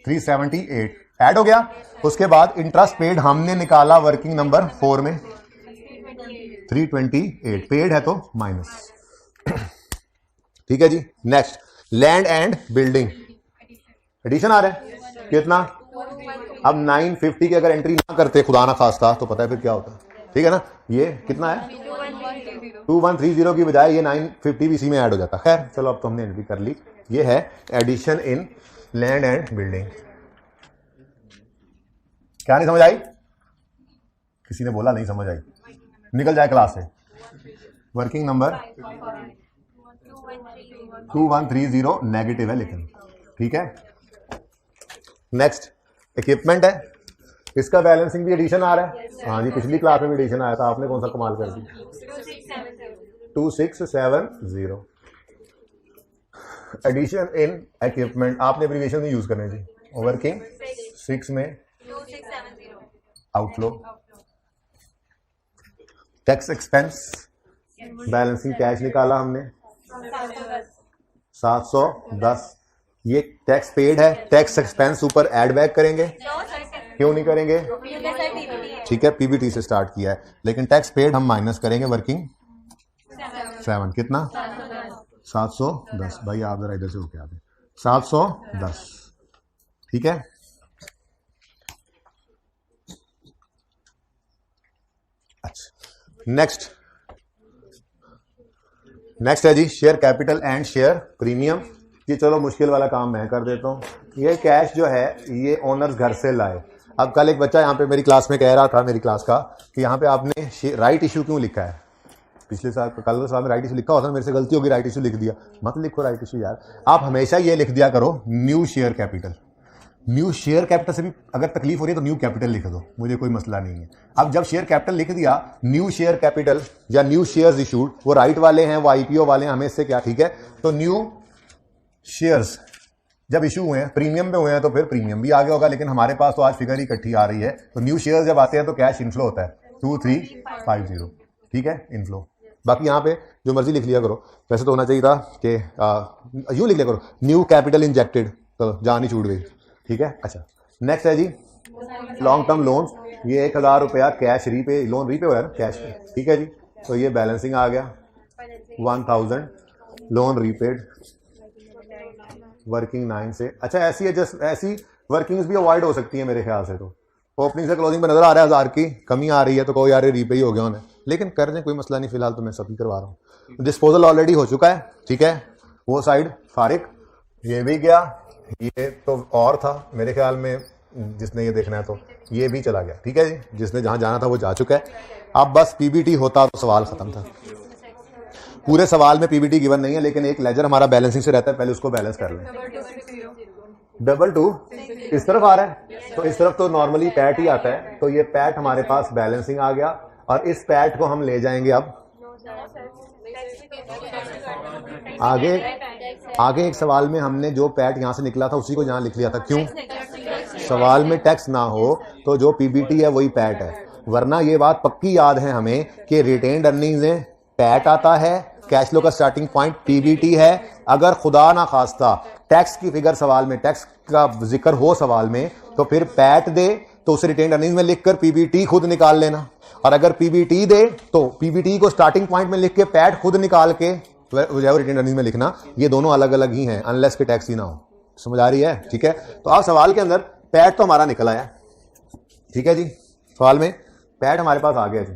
378 ऐड हो गया। उसके बाद इंटरेस्ट पेड हमने निकाला वर्किंग नंबर 4 में 328 पेड है तो माइनस, ठीक है जी। Next land and building addition आ रहा है कितना, अब 950 की अगर एंट्री ना करते खुदा ना खास्ता तो पता है फिर क्या होता, ठीक है ना। ये कितना है 2130 की बजाय ये 950 भी इसी में ऐड हो जाता। खैर चलो अब तो हमने एंट्री कर ली। ये है addition in land and building. क्या नहीं समझ आई, किसी ने बोला नहीं समझ आई, निकल जाए क्लास से। वर्किंग नंबर 2130 नेगेटिव है लेकिन, ठीक है। नेक्स्ट इक्विपमेंट है, इसका बैलेंसिंग भी एडिशन आ रहा है। हाँ जी, पिछली क्लास में भी एडिशन आया था, आपने कौन सा कमाल कर दी। 2670 एडिशन इन इक्विपमेंट, आपने एब्रिविएशन नहीं यूज करने जी। वर्किंग 6 में 2670 outflow, tax expense balancing cash निकाला हमने 710। ये टैक्स पेड है, टैक्स एक्सपेंस ऊपर ऐड बैक करेंगे, क्यों नहीं करेंगे, ठीक है पीबीटी से स्टार्ट किया है, लेकिन टैक्स पेड हम माइनस करेंगे वर्किंग 7 कितना 710। भाई आप जरा इधर से होके आते 710, ठीक है। अच्छा नेक्स्ट है जी share capital and share premium. ये चलो मुश्किल वाला काम मैं कर देता हूँ। ये कैश जो है ये ओनर्स घर से लाए। अब कल एक बच्चा यहाँ पे मेरी क्लास में कह रहा था, मेरी क्लास का, कि यहाँ पे आपने राइट इशू क्यों लिखा है। पिछले साल कल साल में राइट इशू लिखा होता, मेरे से गलती होगी राइट इशू लिख दिया। मत लिखो राइट इशू यार, आप हमेशा ये लिख दिया करो new share capital. New share capital से भी अगर तकलीफ हो रही है तो न्यू कैपिटल लिख दो, मुझे कोई मसला नहीं है। अब जब शेयर कैपिटल लिख दिया, न्यू शेयर कैपिटल या न्यू शेयर्स इशूड, वो राइट वाले हैं वो आईपीओ वाले हैं, हमें इससे क्या, ठीक है। तो न्यू शेयर्स जब इशू हुए हैं प्रीमियम पे हुए हैं तो फिर प्रीमियम भी आगे होगा, लेकिन हमारे पास तो आज फिगर ही इकट्ठी आ रही है। तो न्यू शेयर्स जब आते हैं तो कैश इनफ्लो होता है 2350, ठीक है इनफ्लो। बाकी यहाँ पे जो मर्जी लिख लिया करो, वैसे तो होना चाहिए था कि यूँ लिख लिया करो न्यू कैपिटल इंजेक्टेड, तो जान ही छूट गई, ठीक है। अच्छा नेक्स्ट है जी लॉन्ग टर्म लोन्स। ये 1000 रुपया कैश रीपे, लोन रीपे हुआ है ना कैश पे, ठीक है जी। तो ये बैलेंसिंग आ गया 1000 लोन रीपेड वर्किंग 9 से। अच्छा ऐसी है, जस्ट ऐसी वर्किंग्स भी अवॉइड हो सकती है मेरे ख्याल से। तो ओपनिंग से क्लोजिंग पे नजर आ रहा है 1000 की कमी आ रही है, तो कोई यार रीपे ही हो गया उन्हें, लेकिन कर दें कोई मसला नहीं, फिलहाल तो मैं सभी करवा रहा हूँ। डिस्पोजल ऑलरेडी हो चुका है, ठीक है, वो साइड फारिग, ये भी गया, ये तो और था मेरे ख्याल में, जिसने ये देखना है तो ये भी चला गया, ठीक है जी। जिसने जहां जाना था वो जा चुका है। अब बस पीबीटी होता तो सवाल खत्म था। पूरे सवाल में पीबीटी गिवन नहीं है, लेकिन एक लेजर हमारा बैलेंसिंग से रहता है, पहले उसको बैलेंस कर लें। 22 इस तरफ आ रहा है, तो इस तरफ तो नॉर्मली पैट ही आता है, तो ये पैट हमारे पास बैलेंसिंग आ गया, और इस पैट को हम ले जाएंगे अब आगे एक सवाल में हमने जो पैट यहां से निकला था उसी को यहां लिख लिया था। क्यों, सवाल में टैक्स ना हो तो जो पीबीटी है वही पैट है, वरना ये बात पक्की याद है हमें कि रिटेन्ड अर्निंग्स में पैट आता है, कैश फ्लो का स्टार्टिंग पॉइंट पीबीटी है। अगर खुदा ना खास्ता टैक्स की फिगर सवाल में, टैक्स का जिक्र हो सवाल में, तो फिर पैट दे तो उसे रिटेन्ड अर्निंग्स में लिखकर पीबीटी खुद निकाल लेना, और अगर पीबीटी दे तो पीबीटी को स्टार्टिंग पॉइंट में लिख के पैट खुद निकाल के रिटेन्ड अर्निंग्स में लिखना। ये दोनों अलग अलग ही हैं, अनलेस के टैक्स ही ना हो। समझ आ रही है, ठीक है। तो आप सवाल के अंदर पैट तो हमारा निकल आया, ठीक है जी, सवाल में पैट हमारे पास आ गया जी।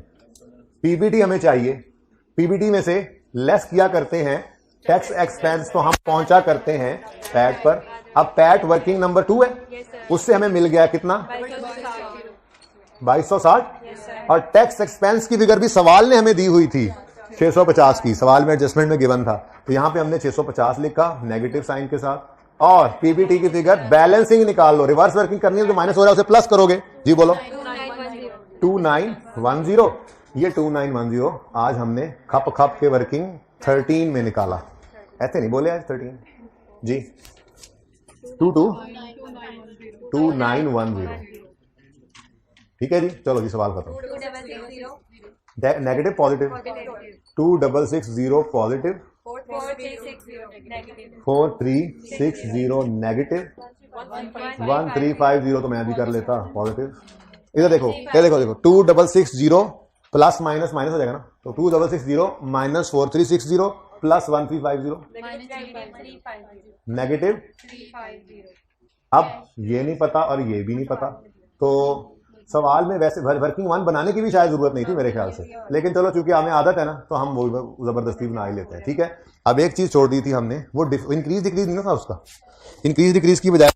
पीबीटी हमें चाहिए, पीबीटी में से लेस किया करते हैं टैक्स एक्सपेंस, तो हम पहुंचा करते हैं पैट पर। अब पैट वर्किंग नंबर 2 है, उससे हमें मिल गया कितना 2260, और टैक्स एक्सपेंस की फिगर भी सवाल ने हमें दी हुई थी 650 की, सवाल में एडजस्टमेंट में गिवन था, तो यहां पे हमने 650 लिखा नेगेटिव साइन के साथ। और पीबीटी की फिगर बैलेंसिंग निकाल लो, रिवर्स वर्किंग करनी है तो माइनस हो रहा है उसे प्लस करोगे। जी बोलो 2910, ये 2910 आज हमने खप खप के वर्किंग 13 में निकाला, ऐसे नहीं बोले आज 13 जी 2910, ठीक है जी। चलो जी सवाल खत्म। नेगेटिव पॉजिटिव 2660 पॉजिटिव 4360 नेगेटिव 1350 तो मैं भी कर लेता पॉजिटिव। इधर देखो, ये देखो 2660 प्लस माइनस माइनस हो जाएगा ना, तो 2660 माइनस 4360 प्लस 1350 नेगेटिव। अब ये नहीं पता और ये भी नहीं पता, तो सवाल में वैसे वर्किंग 1 बनाने की भी शायद जरूरत नहीं थी मेरे ख्याल से, लेकिन चलो चूंकि हमें आदत है ना तो हम वो जबरदस्ती बना ही लेते हैं, ठीक है। अब एक चीज छोड़ दी थी हमने, वो इंक्रीज डिक्रीज नहीं था उसका, इंक्रीज डिक्रीज की बजाय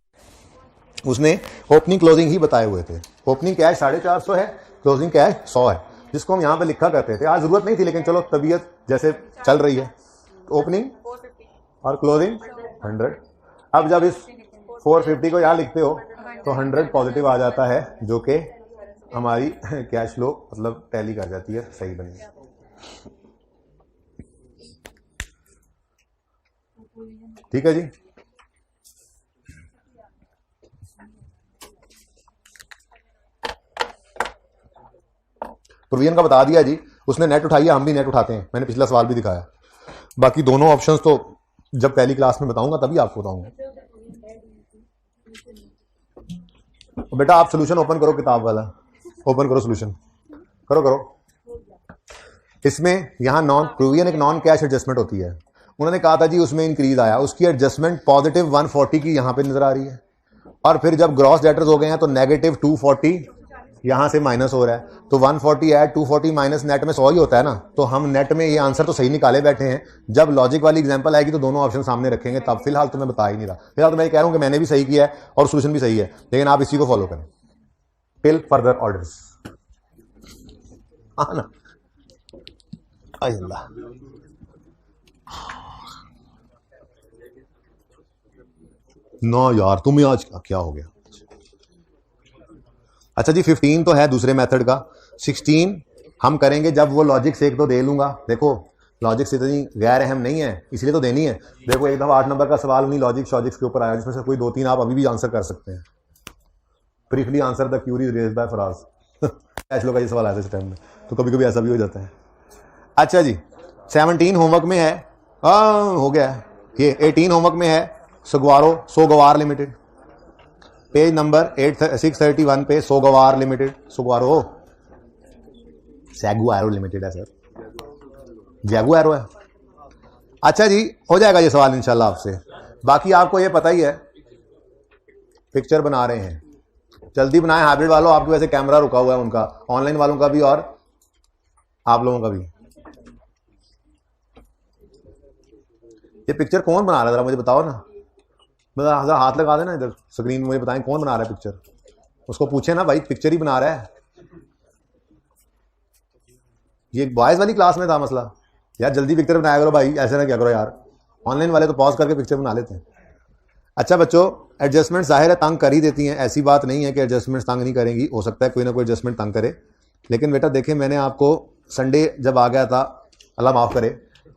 उसने ओपनिंग क्लोजिंग ही बताए हुए थे। ओपनिंग कैश 450 है, क्लोजिंग कैश 100 है, जिसको हम यहाँ पे लिखा करते थे। आज जरूरत नहीं थी, लेकिन चलो तबीयत जैसे चल रही है, ओपनिंग और क्लोजिंग 100। अब जब इस 450 को यहाँ लिखते हो तो 100 पॉजिटिव आ जाता है, जो कि हमारी कैश फ्लो मतलब टैली कर जाती है, सही बनी। ठीक है जी। प्रोविजन का बता दिया जी, उसने नेट उठाई है, हम भी नेट उठाते हैं, मैंने पिछला सवाल भी दिखाया। बाकी दोनों ऑप्शंस तो जब पहली क्लास में बताऊंगा तभी आपको बताऊंगा। तो बेटा आप सोल्यूशन ओपन करो, किताब वाला ओपन करो, सोल्यूशन करो करो। इसमें यहां नॉन प्रोविजन एक नॉन कैश एडजस्टमेंट होती है, उन्होंने कहा था जी उसमें इंक्रीज आया, उसकी एडजस्टमेंट पॉजिटिव 140 की यहां पे नजर आ रही है, और फिर जब ग्रॉस डेटर्स हो गए हैं तो नेगेटिव 240 यहां से माइनस हो रहा है, तो 140 ऐड 240 माइनस नेट में 100 ही होता है ना, तो हम नेट में ये आंसर तो सही निकाले बैठे हैं। जब लॉजिक वाली एग्जांपल आएगी तो दोनों ऑप्शन सामने रखेंगे, तब फिलहाल तो मैं बता ही नहीं रहा, फिलहाल तो मैं कह रहा हूं कि मैंने भी सही किया है और सोल्यूशन भी सही है, लेकिन आप इसी को फॉलो करें टिल फर्दर ऑर्डर्स। ना अल्लाह ना यार, तुम्हें आज क्या हो गया। अच्छा जी 15 तो है दूसरे मेथड का, 16 हम करेंगे जब वो लॉजिक से एक तो दे लूंगा। देखो लॉजिक से इतनी गैर अहम नहीं है, इसलिए तो देनी है। देखो एक दफा 8 नंबर का सवाल उन्हीं लॉजिक शॉजिक्स के ऊपर आया, जिसमें से कोई 2-3 आप अभी भी आंसर कर सकते हैं। Briefly answer the query raised by Faraz ऐसे लोग का ये सवाल आया था इस टाइम में, तो कभी कभी ऐसा भी हो जाता है। अच्छा जी 17 होमवर्क में है, हो गया है ये। 18 होमवर्क में है सोगवार लिमिटेड, पेज नंबर 631 पे सोगवार लिमिटेड, सोगवारो सैगुआरो लिमिटेड है सर, जैगुआरो है। अच्छा जी हो जाएगा ये सवाल इंशाल्लाह आपसे। बाकी आपको ये पता ही है, पिक्चर बना रहे हैं, जल्दी बनाएं हाइब्रिड वालों, आपके वैसे कैमरा रुका हुआ है उनका, ऑनलाइन वालों का भी और आप लोगों का भी। ये पिक्चर कौन बना रहा है जरा मुझे बताओ ना, मतलब हाथ लगा देना इधर स्क्रीन में, मुझे बताएं कौन बना रहा है पिक्चर। उसको पूछे ना भाई पिक्चर ही बना रहा है। ये बॉयज वाली क्लास में था मसला, यार जल्दी पिक्चर बनाया करो भाई, ऐसे ना क्या करो यार, ऑनलाइन वाले तो पॉज करके पिक्चर बना लेते हैं। अच्छा बच्चों एडजस्टमेंट जाहिर है तंग कर ही देती हैं, ऐसी बात नहीं है कि एडजस्टमेंट तंग नहीं करेंगी, हो सकता है कोई ना कोई एडजस्टमेंट तंग करे, लेकिन बेटा देखें मैंने आपको संडे जब आ गया था, अल्लाह माफ़ करे,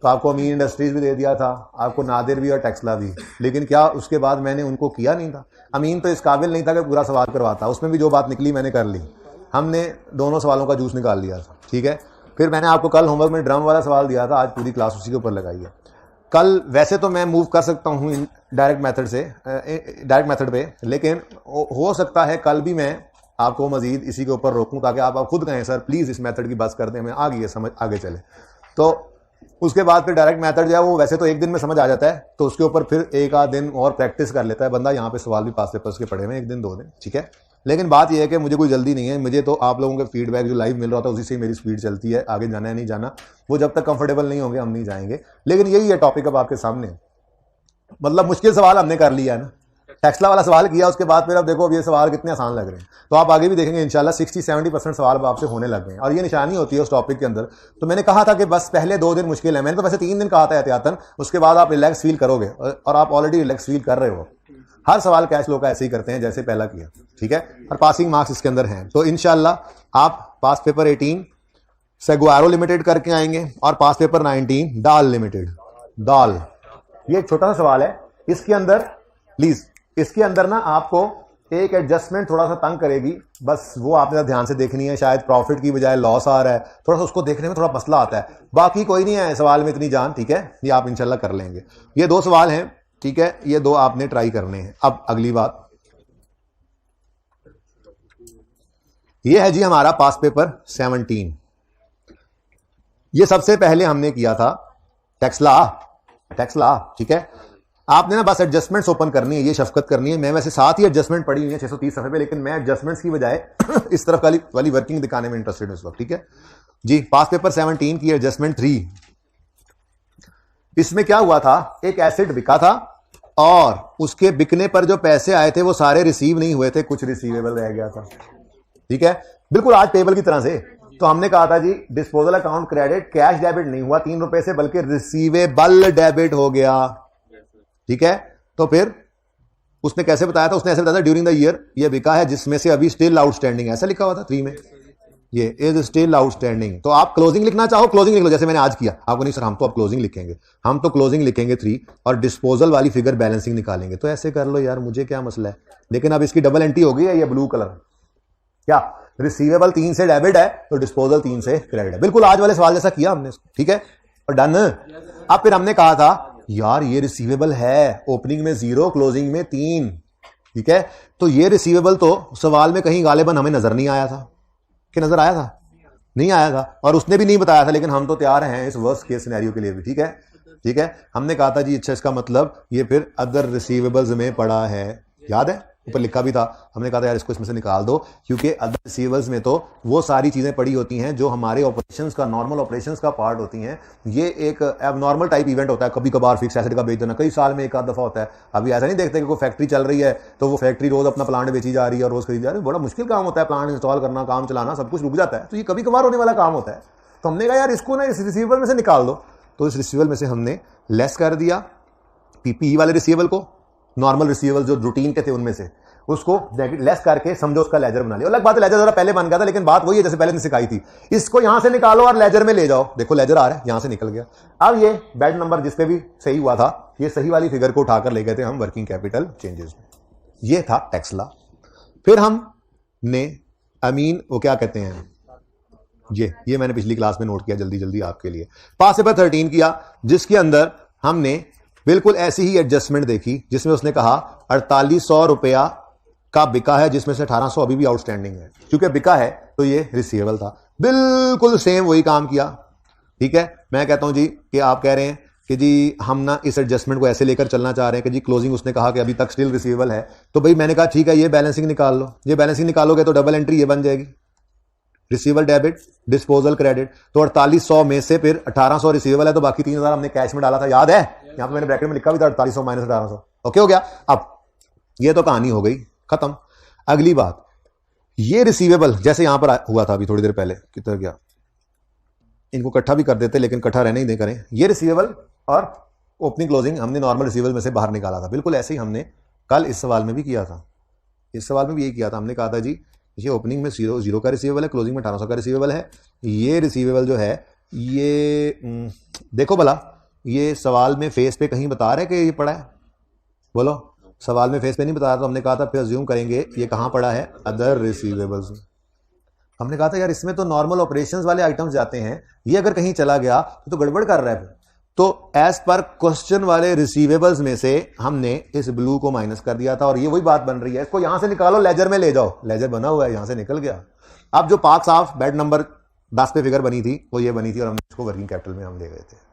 तो आपको अमीन इंडस्ट्रीज भी दे दिया था, आपको नादिर भी और टेक्सला भी, लेकिन क्या उसके बाद मैंने उनको किया नहीं था। अमीन तो इस काबिल नहीं था कि पूरा सवाल करवाता, उसमें भी जो बात निकली मैंने कर ली, हमने दोनों सवालों का जूस निकाल लिया था, ठीक है। फिर मैंने आपको कल होमवर्क में ड्रम वाला सवाल दिया था, आज पूरी क्लास उसी के ऊपर लगाई है। कल वैसे तो मैं मूव कर सकता हूँ डायरेक्ट मेथड पे, लेकिन हो सकता है कल भी मैं आपको मजीद इसी के ऊपर रोकूं, ताकि आप खुद कहें सर प्लीज़ इस मेथड की बस कर दें, हमें आ गई है समझ, आगे चले। तो उसके बाद फिर डायरेक्ट मेथड जो है वो वैसे तो एक दिन में समझ आ जाता है, तो उसके ऊपर फिर एक आध दिन और प्रैक्टिस कर लेता है बंदा। यहाँ पे सवाल भी पास पेपर्स के पढ़े हुए हैं, 1 दिन 2 दिन, ठीक है। लेकिन बात यह है कि मुझे कोई जल्दी नहीं है, मुझे तो आप लोगों का फीडबैक जो लाइव मिल रहा था उसी से मेरी स्पीड चलती है, आगे जाना है नहीं जाना वो जब तक कंफर्टेबल नहीं होंगे हम नहीं जाएंगे। लेकिन यही है टॉपिक अब आपके सामने, मतलब मुश्किल सवाल हमने कर लिया है ना, टेक्सला वाला सवाल किया, उसके बाद फिर अब देखो अब ये सवाल कितने आसान लग रहे हैं। तो आप आगे भी देखेंगे इंशाल्लाह 60-70% सवाल आपसे होने लग गए हैं और ये निशानी होती है उस टॉपिक के अंदर। तो मैंने कहा था कि बस पहले 2 दिन मुश्किल है, मैंने तो वैसे 3 दिन कहा था एहतियातन, उसके बाद आप रिलैक्स फील करोगे और आप ऑलरेडी रिलैक्स फील कर रहे हो। हर सवाल कैश फ्लो का ऐसे ही करते हैं जैसे पहला किया, ठीक है, और पासिंग मार्क्स इसके अंदर हैं। तो इंशाल्लाह आप पास पेपर 18 सेगुआरो लिमिटेड करके आएंगे और पास पेपर 19 डाल लिमिटेड। डाल ये एक छोटा सा सवाल है, इसके अंदर प्लीज इसके अंदर ना आपको एक एडजस्टमेंट थोड़ा सा तंग करेगी, बस वो आपने ध्यान से देखनी है। शायद प्रॉफिट की बजाय लॉस आ रहा है, थोड़ा सा उसको देखने में थोड़ा मसला आता है, बाकी कोई नहीं है सवाल में इतनी जान, ठीक है, ये आप इंशाल्लाह कर लेंगे। ये 2 सवाल हैं, ठीक है, ये 2 आपने ट्राई करने हैं। अब अगली बात ये है जी हमारा पास पेपर 17। ये सबसे पहले हमने किया था टेक्सला, ठीक है। आपने ना बस एडजस्टमेंट्स ओपन करनी है, ये शफकत करनी है। मैं वैसे 7 ही एडजस्टमेंट पढ़ी हुई है 630 सफे पे, लेकिन मैं एडजस्टमेंट्स की बजाय इस तरफ वाली वर्किंग दिखाने में इंटरेस्टेड हूं इस वक्त, ठीक है जी। पास पेपर 17 की एडजस्टमेंट 3, इसमें क्या हुआ था, एक एसेट बिका था और उसके बिकने पर जो पैसे आए थे वो सारे रिसीव नहीं हुए थे, कुछ रिसीवेबल रह गया था, ठीक है, बिल्कुल आज टेबल की तरह से। तो हमने कहा था जी disposal account credit, cash debit नहीं हुआ 3 रुपए से, बल्कि रिसीवेबल डेबिट हो गया, ठीक है। तो फिर उसने कैसे बताया था, उसने ऐसे बताया था ड्यूरिंग द ईयर ये बिका है जिसमें से अभी स्टिल आउटस्टैंडिंग, ऐसा लिखा हुआ था 3 में, ये इज स्टिल आउटस्टैंडिंग। तो आप क्लोजिंग लिखना चाहो क्लोजिंग लिख लो, जैसे मैंने आज किया। आपको नहीं सर हम तो अब क्लोजिंग लिखेंगे, हम तो क्लोजिंग लिखेंगे 3 और डिस्पोजल वाली फिगर बैलेंसिंग निकालेंगे। तो ऐसे कर लो यार, मुझे क्या मसला है। लेकिन अब इसकी डबल एंट्री हो गई है, ये ब्लू कलर, क्या रिसीवेबल 3 से डेबिट है तो डिस्पोजल 3 से क्रेडिट है, बिल्कुल आज वाले सवाल जैसा किया हमने, ठीक है, और डन। अब फिर हमने कहा था यार ये रिसीवेबल है, ओपनिंग में 0 क्लोजिंग में 3, ठीक है, तो ये रिसीवेबल तो सवाल में कहीं गालिबन हमें नजर नहीं आया था, कि नजर आया था, नहीं आया था, और उसने भी नहीं बताया था, लेकिन हम तो तैयार हैं इस वर्स्ट केस सिनेरियो के लिए भी, ठीक है, ठीक है। हमने कहा था जी अच्छा इसका मतलब ये फिर अदर रिसीवेबल्स में पड़ा है, याद है ऊपर लिखा भी था। हमने कहा था यार इसको इसमें से निकाल दो, क्योंकि अदर रिसीवेबल्स में तो वो सारी चीजें पड़ी होती हैं जो हमारे ऑपरेशंस का, नॉर्मल ऑपरेशंस का पार्ट होती हैं। ये एक एबनॉर्मल टाइप इवेंट होता है, कभी कभार फिक्स एसेट का बेच देना, कई साल में एक आध दफा होता है। अभी ऐसा नहीं देखते कि कोई फैक्ट्री चल रही है तो वो फैक्ट्री रोज अपना प्लांट बेची जा रही है और रोज खरीदी जा रही है, बड़ा मुश्किल काम होता है, प्लांट इंस्टॉल करना, काम चलाना, सब कुछ रुक जाता है। तो ये कभी कभार होने वाला काम होता है। तो हमने कहा यार इसको ना इस रिसीवेबल में से निकाल दो, तो इस रिसीवेबल में से हमने लेस कर दिया पीपीई वाले रिसीवेबल को, नॉर्मल रिसीवेबल जो रूटीन के थे उनमें से उसको लेस करके समझो उसका लेजर बना लिया। अलग बात है लेजर जरा पहले बन गया था, लेकिन बात वही है जैसे पहले ने सिखाई थी, इसको यहां से निकालो और लेजर में ले जाओ। देखो लेजर आ रहा है, यहां से निकल गया। अब ये बेड नंबर जिसपे भी सही हुआ था, ये सही वाली फिगर को उठाकर ले गए थे हम वर्किंग कैपिटल चेंजेस में, ये था टेक्सला। फिर हमने अमीन वो क्या कहते हैं, ये मैंने पिछली क्लास में नोट किया जल्दी जल्दी आपके लिए, पास पेपर 13 किया, जिसके अंदर हमने बिल्कुल ऐसी ही एडजस्टमेंट देखी, जिसमें उसने कहा 4800 रुपया का बिका है, जिसमें से 1800 अभी भी आउटस्टैंडिंग है। क्योंकि बिका है तो ये रिसीवेबल था, बिल्कुल सेम वही काम किया, ठीक है। मैं कहता हूं जी कि आप कह रहे हैं कि जी हम ना इस एडजस्टमेंट को ऐसे लेकर चलना चाह रहे हैं कि जी क्लोजिंग उसने कहा कि अभी तक स्टिल रिसीवेबल है, तो भाई मैंने कहा ठीक है ये बैलेंसिंग निकाल लो। ये बैलेंसिंग निकालोगे तो डबल एंट्री ये बन जाएगी, रिसीवेबल डेबिट डिस्पोजल क्रेडिट। तो 4800 में से फिर 1800 रिसीवेबल है, तो बाकी 3000 हमने कैश में डाला था, याद है, यहां पे मैंने ब्रैकेट में लिखा भी था 4800 माइनस 1800। ओके हो गया। अब ये तो कहानी हो गई खत्म। अगली बात, ये रिसीवेबल जैसे यहां पर हुआ था अभी थोड़ी देर पहले, कितना गया, इनको इकट्ठा भी कर देते लेकिन इकट्ठा रहने ही नहीं करें। ये रिसीवेबल और ओपनिंग क्लोजिंग हमने नॉर्मल रिसीवेबल में से बाहर निकाला था, बिल्कुल ऐसे ही हमने कल इस सवाल में भी किया था। इस सवाल में भी यही किया था, हमने कहा था जी ये ओपनिंग में 0 का रिसीवेबल है, क्लोजिंग में 1800 का रिसीवेबल है। ये रिसीवेबल जो है ये देखो भला, ये सवाल में फेस पे कहीं बता रहा है कि ये पड़ा है, बोलो, सवाल में फेस पे नहीं बता रहा। तो हमने कहा था फिर अज्यूम करेंगे ये कहां पड़ा है, अदर रिसीवेबल्स। हमने कहा था यार इसमें तो नॉर्मल ऑपरेशंस वाले आइटम्स जाते हैं, ये अगर कहीं चला गया तो गड़बड़ कर रहा है। तो एज पर क्वेश्चन वाले रिसीवेबल्स में से हमने इस ब्लू को माइनस कर दिया था, और ये वही बात बन रही है, इसको यहां से निकालो लेजर में ले जाओ, लेजर बना हुआ है, यहां से निकल गया। अब जो पाक साफ बेड नंबर 10 पे फिगर बनी थी वो ये बनी थी, और हमने इसको वर्किंग कैपिटल में हम ले गए थे।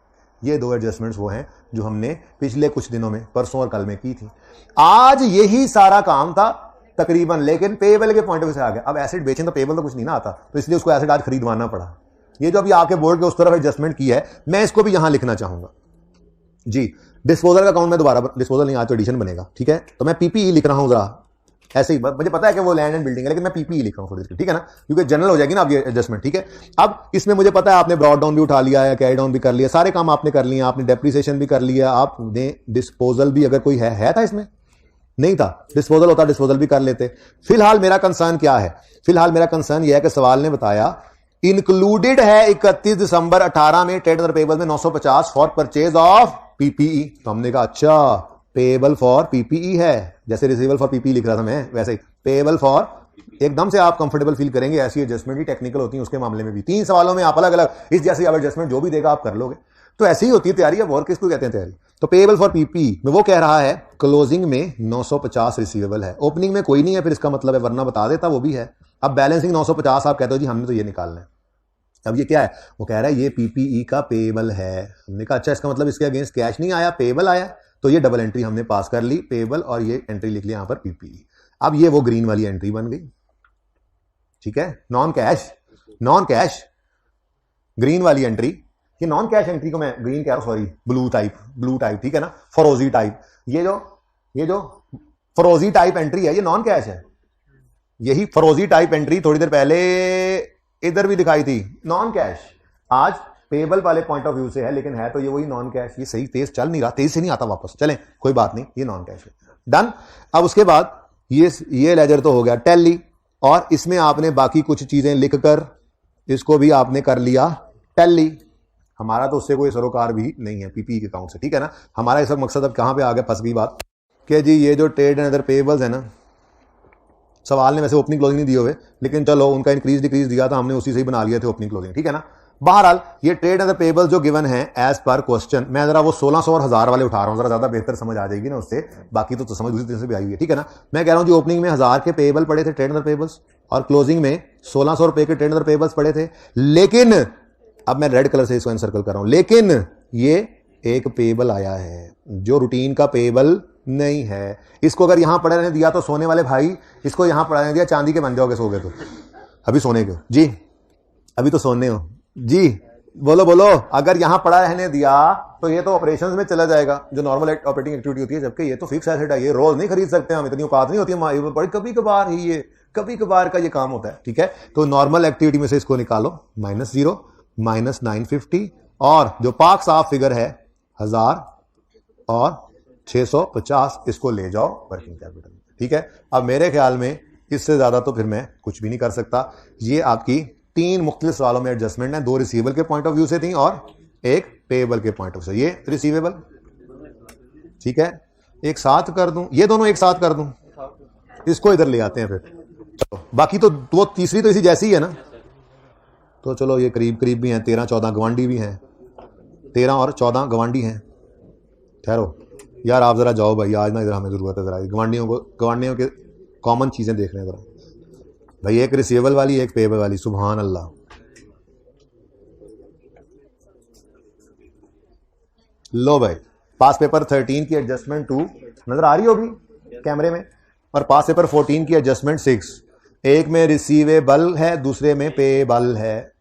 ये 2 एडजस्टमेंट्स वो हैं जो हमने पिछले कुछ दिनों में, परसों और कल में की थी। आज यही सारा काम था, तकरीबन, लेकिन पेएबल के पॉइंट ऑफ व्यू से आ गया। अब एसेट बेचें तो पेएबल तो कुछ नहीं ना आता, तो इसलिए उसको एसेट आज खरीदवाना पड़ा। ये जो अभी आपके बोर्ड के उस तरफ एडजस्टमेंट की है, मैं इसको भी यहां लिखना चाहूंगा जी। डिस्पोजल का अकाउंट में दोबारा, डिस्पोजल नहीं आज तो एडिशन बनेगा, ठीक है। तो मैं पीपीई लिख रहा हूं जरा ऐसे ही, मुझे पता है कि वो लैंड एंड बिल्डिंग है, लेकिन मैं पीपीई लिख रहा हूं थोड़ी सी, ठीक है ना, क्योंकि जनरल हो जाएगी ना अब ये एडजस्टमेंट, ठीक है। अब इसमें मुझे पता है आपने ब्रॉड डाउन भी उठा लिया है, कैरी डाउन भी कर लिया, सारे काम आपने कर लिए, आपने डेप्रिसिएशन भी कर लिया, आपने डिस्पोजल भी, अगर कोई है था इसमें नहीं था, डिस्पोजल होता डिस्पोजल भी कर लेते। फिलहाल मेरा कंसर्न क्या है, फिलहाल मेरा कंसर्न यह है कि सवाल ने बताया इंक्लूडेड है 31 दिसंबर 18 में ट्रेड पेबल में 950 फॉर परचेज ऑफ पीपीई। तो हमने कहा अच्छा पेबल फॉर पीपीई है, जैसे रिसीवेबल फॉर पीपीई लिख रहा था मैं, वैसे ही पेबल फॉर, एकदम से आप कंफर्टेबल फील करेंगे। ऐसी एडजस्टमेंट ही टेक्निकल होती है उसके मामले में भी। 3 सवालों में आप अलग अलग इस जैसी एडजस्टमेंट जो भी देगा आप कर लोगे, तो ऐसी ही होती है तैयारी। अब और किसको कहते हैं तैयारी। तो पेबल फॉर पीपीई में वो कह रहा है क्लोजिंग में 950 रिसीवेबल है, ओपनिंग में कोई नहीं है, फिर इसका मतलब है, वरना बता देता वो भी है। अब बैलेंसिंग 950 आप कहते हो जी हमने तो ये निकालना है। अब ये क्या है, वो कह रहा है ये पीपीई का पेबल है। हमने कहा अच्छा इसका मतलब इसके अगेंस्ट कैश नहीं आया, पेबल आया, तो ये डबल एंट्री हमने पास कर ली, पेबल और ये एंट्री लिख लिया यहां पर पीपीई। अब ये वो ग्रीन वाली एंट्री बन गई, ठीक है, नॉन कैश ग्रीन वाली एंट्री। ये नॉन कैश एंट्री को मैं ग्रीन कह रहा हूं, सॉरी ब्लू टाइप, ठीक है ना, फरोजी टाइप। ये जो फरोजी टाइप एंट्री है ये नॉन कैश है। यही फरोजी टाइप एंट्री थोड़ी देर पहले इधर भी दिखाई थी, नॉन कैश। आज पेबल वाले पॉइंट ऑफ व्यू से है, लेकिन है तो ये वही नॉन कैश। ये सही तेज चल नहीं रहा, तेज से नहीं आता वापस, चलें कोई बात नहीं, ये नॉन कैश है, डन। अब उसके बाद ये लेजर तो हो गया टैली, और इसमें आपने बाकी कुछ चीजें लिखकर इसको भी आपने कर लिया टैली। हमारा तो उससे कोई सरोकार भी नहीं है पीपीई के अकाउंट से, ठीक है ना। हमारा इस मकसद अब कहां पे आ गया, फंस गई बात कि जी ये जो ट्रेड एंड अदर पेबल्स है ना, सवाल ने वैसे ओपनिंग क्लोजिंग नहीं दिए हुए, लेकिन चलो उनका इंक्रीज डिक्रीज दिया था हमने, उसी से ही बना लिया थे ओपनिंग क्लोजिंग, ठीक है ना। बहरहाल ये ट्रेड एंड पेबल्स जो गिवन है एज पर क्वेश्चन, मैं जरा वो 1600 और 1000 वाले उठा रहा हूं, जरा ज्यादा बेहतर समझ आ जाएगी ना उससे, बाकी तो समझ दूसरी तरह से भी आई हुई है, ठीक है ना। मैं कह रहा हूं जी ओपनिंग में 1000 के पेबल पड़े थे ट्रेड एंड पेबल्स, और क्लोजिंग में 1600 रुपए के ट्रेड एंड पेबल्स पड़े थे। लेकिन अब मैं रेड कलर से इसको एनसर्कल कर रहा हूं, लेकिन ये एक पेबल आया है जो रूटीन का पेबल नहीं है। इसको अगर यहां पड़े रहने दिया तो सोने वाले भाई, इसको यहां पड़ा रहने दिया चांदी के बन जाओगे, सोगे तो अभी सोने के जी, अभी तो सोने हो जी, बोलो अगर यहां पड़ा रहने दिया तो ये तो ऑपरेशंस में चला जाएगा, जो नॉर्मल ऑपरेटिंग एक्टिविटी होती है, जबकि ये तो फिक्स एसेट है, ये रोज नहीं खरीद सकते हम, इतनी औकात नहीं होती है, बड़ी कभी कभार ही ये कभी कभार का ये काम होता है, ठीक है। तो नॉर्मल एक्टिविटी में से इसको निकालो, -0 -950, और जो पाक साफ फिगर है 1000 और 650, इसको ले जाओ वर्किंग कैपिटल, ठीक है। अब मेरे ख्याल में इससे ज्यादा तो फिर मैं कुछ भी नहीं कर सकता। ये आपकी 3 मुख्तलिफ सवालों में एडजस्टमेंट है, 2 रिसीवेबल के पॉइंट ऑफ व्यू से थी और 1 पेएबल के पॉइंट ऑफ व्यू से। ये रिसीवेबल, ठीक है, एक साथ कर दूं, ये दोनों एक साथ कर दूं, इसको इधर ले आते हैं फिर। चलो बाकी तो वो तीसरी तो इसी जैसी है ना, तो चलो ये करीब करीब भी हैं, 13-14 गवांडी भी हैं, 13 और 14 गवांडी हैं। ठहरो यार, आप जरा जाओ भाई, आज ना इधर हमें जरूरत है जरा गवांडियों के कॉमन चीजें देख रहे हैं जरा भाई, एक रिसीवेबल वाली एक पेएबल वाली, सुभान अल्लाह। लो भाई, पास पेपर 13 की एडजस्टमेंट 2 नजर आ रही होगी कैमरे में, और पास पेपर 14 की एडजस्टमेंट 6, एक में रिसीवेबल है दूसरे में पेएबल है।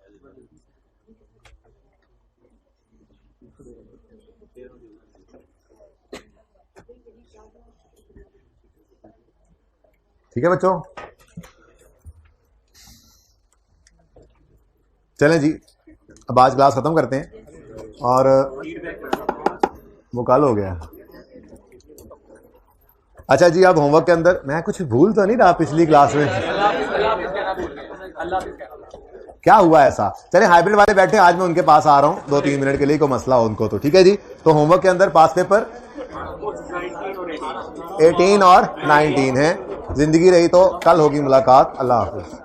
ठीक है बच्चों, चलें जी, अब आज क्लास खत्म करते हैं, और वो कल हो गया। अच्छा जी, अब होमवर्क के अंदर मैं कुछ भूल तो नहीं रहा पिछली क्लास में, क्या हुआ ऐसा। चले हाइब्रिड वाले बैठे, आज मैं उनके पास आ रहा हूं 2-3 मिनट के लिए, कोई मसला हो उनको तो, ठीक है जी। तो होमवर्क के अंदर पास पेपर 18 और 19 है। जिंदगी रही तो कल होगी मुलाकात। अल्लाह हाफिज।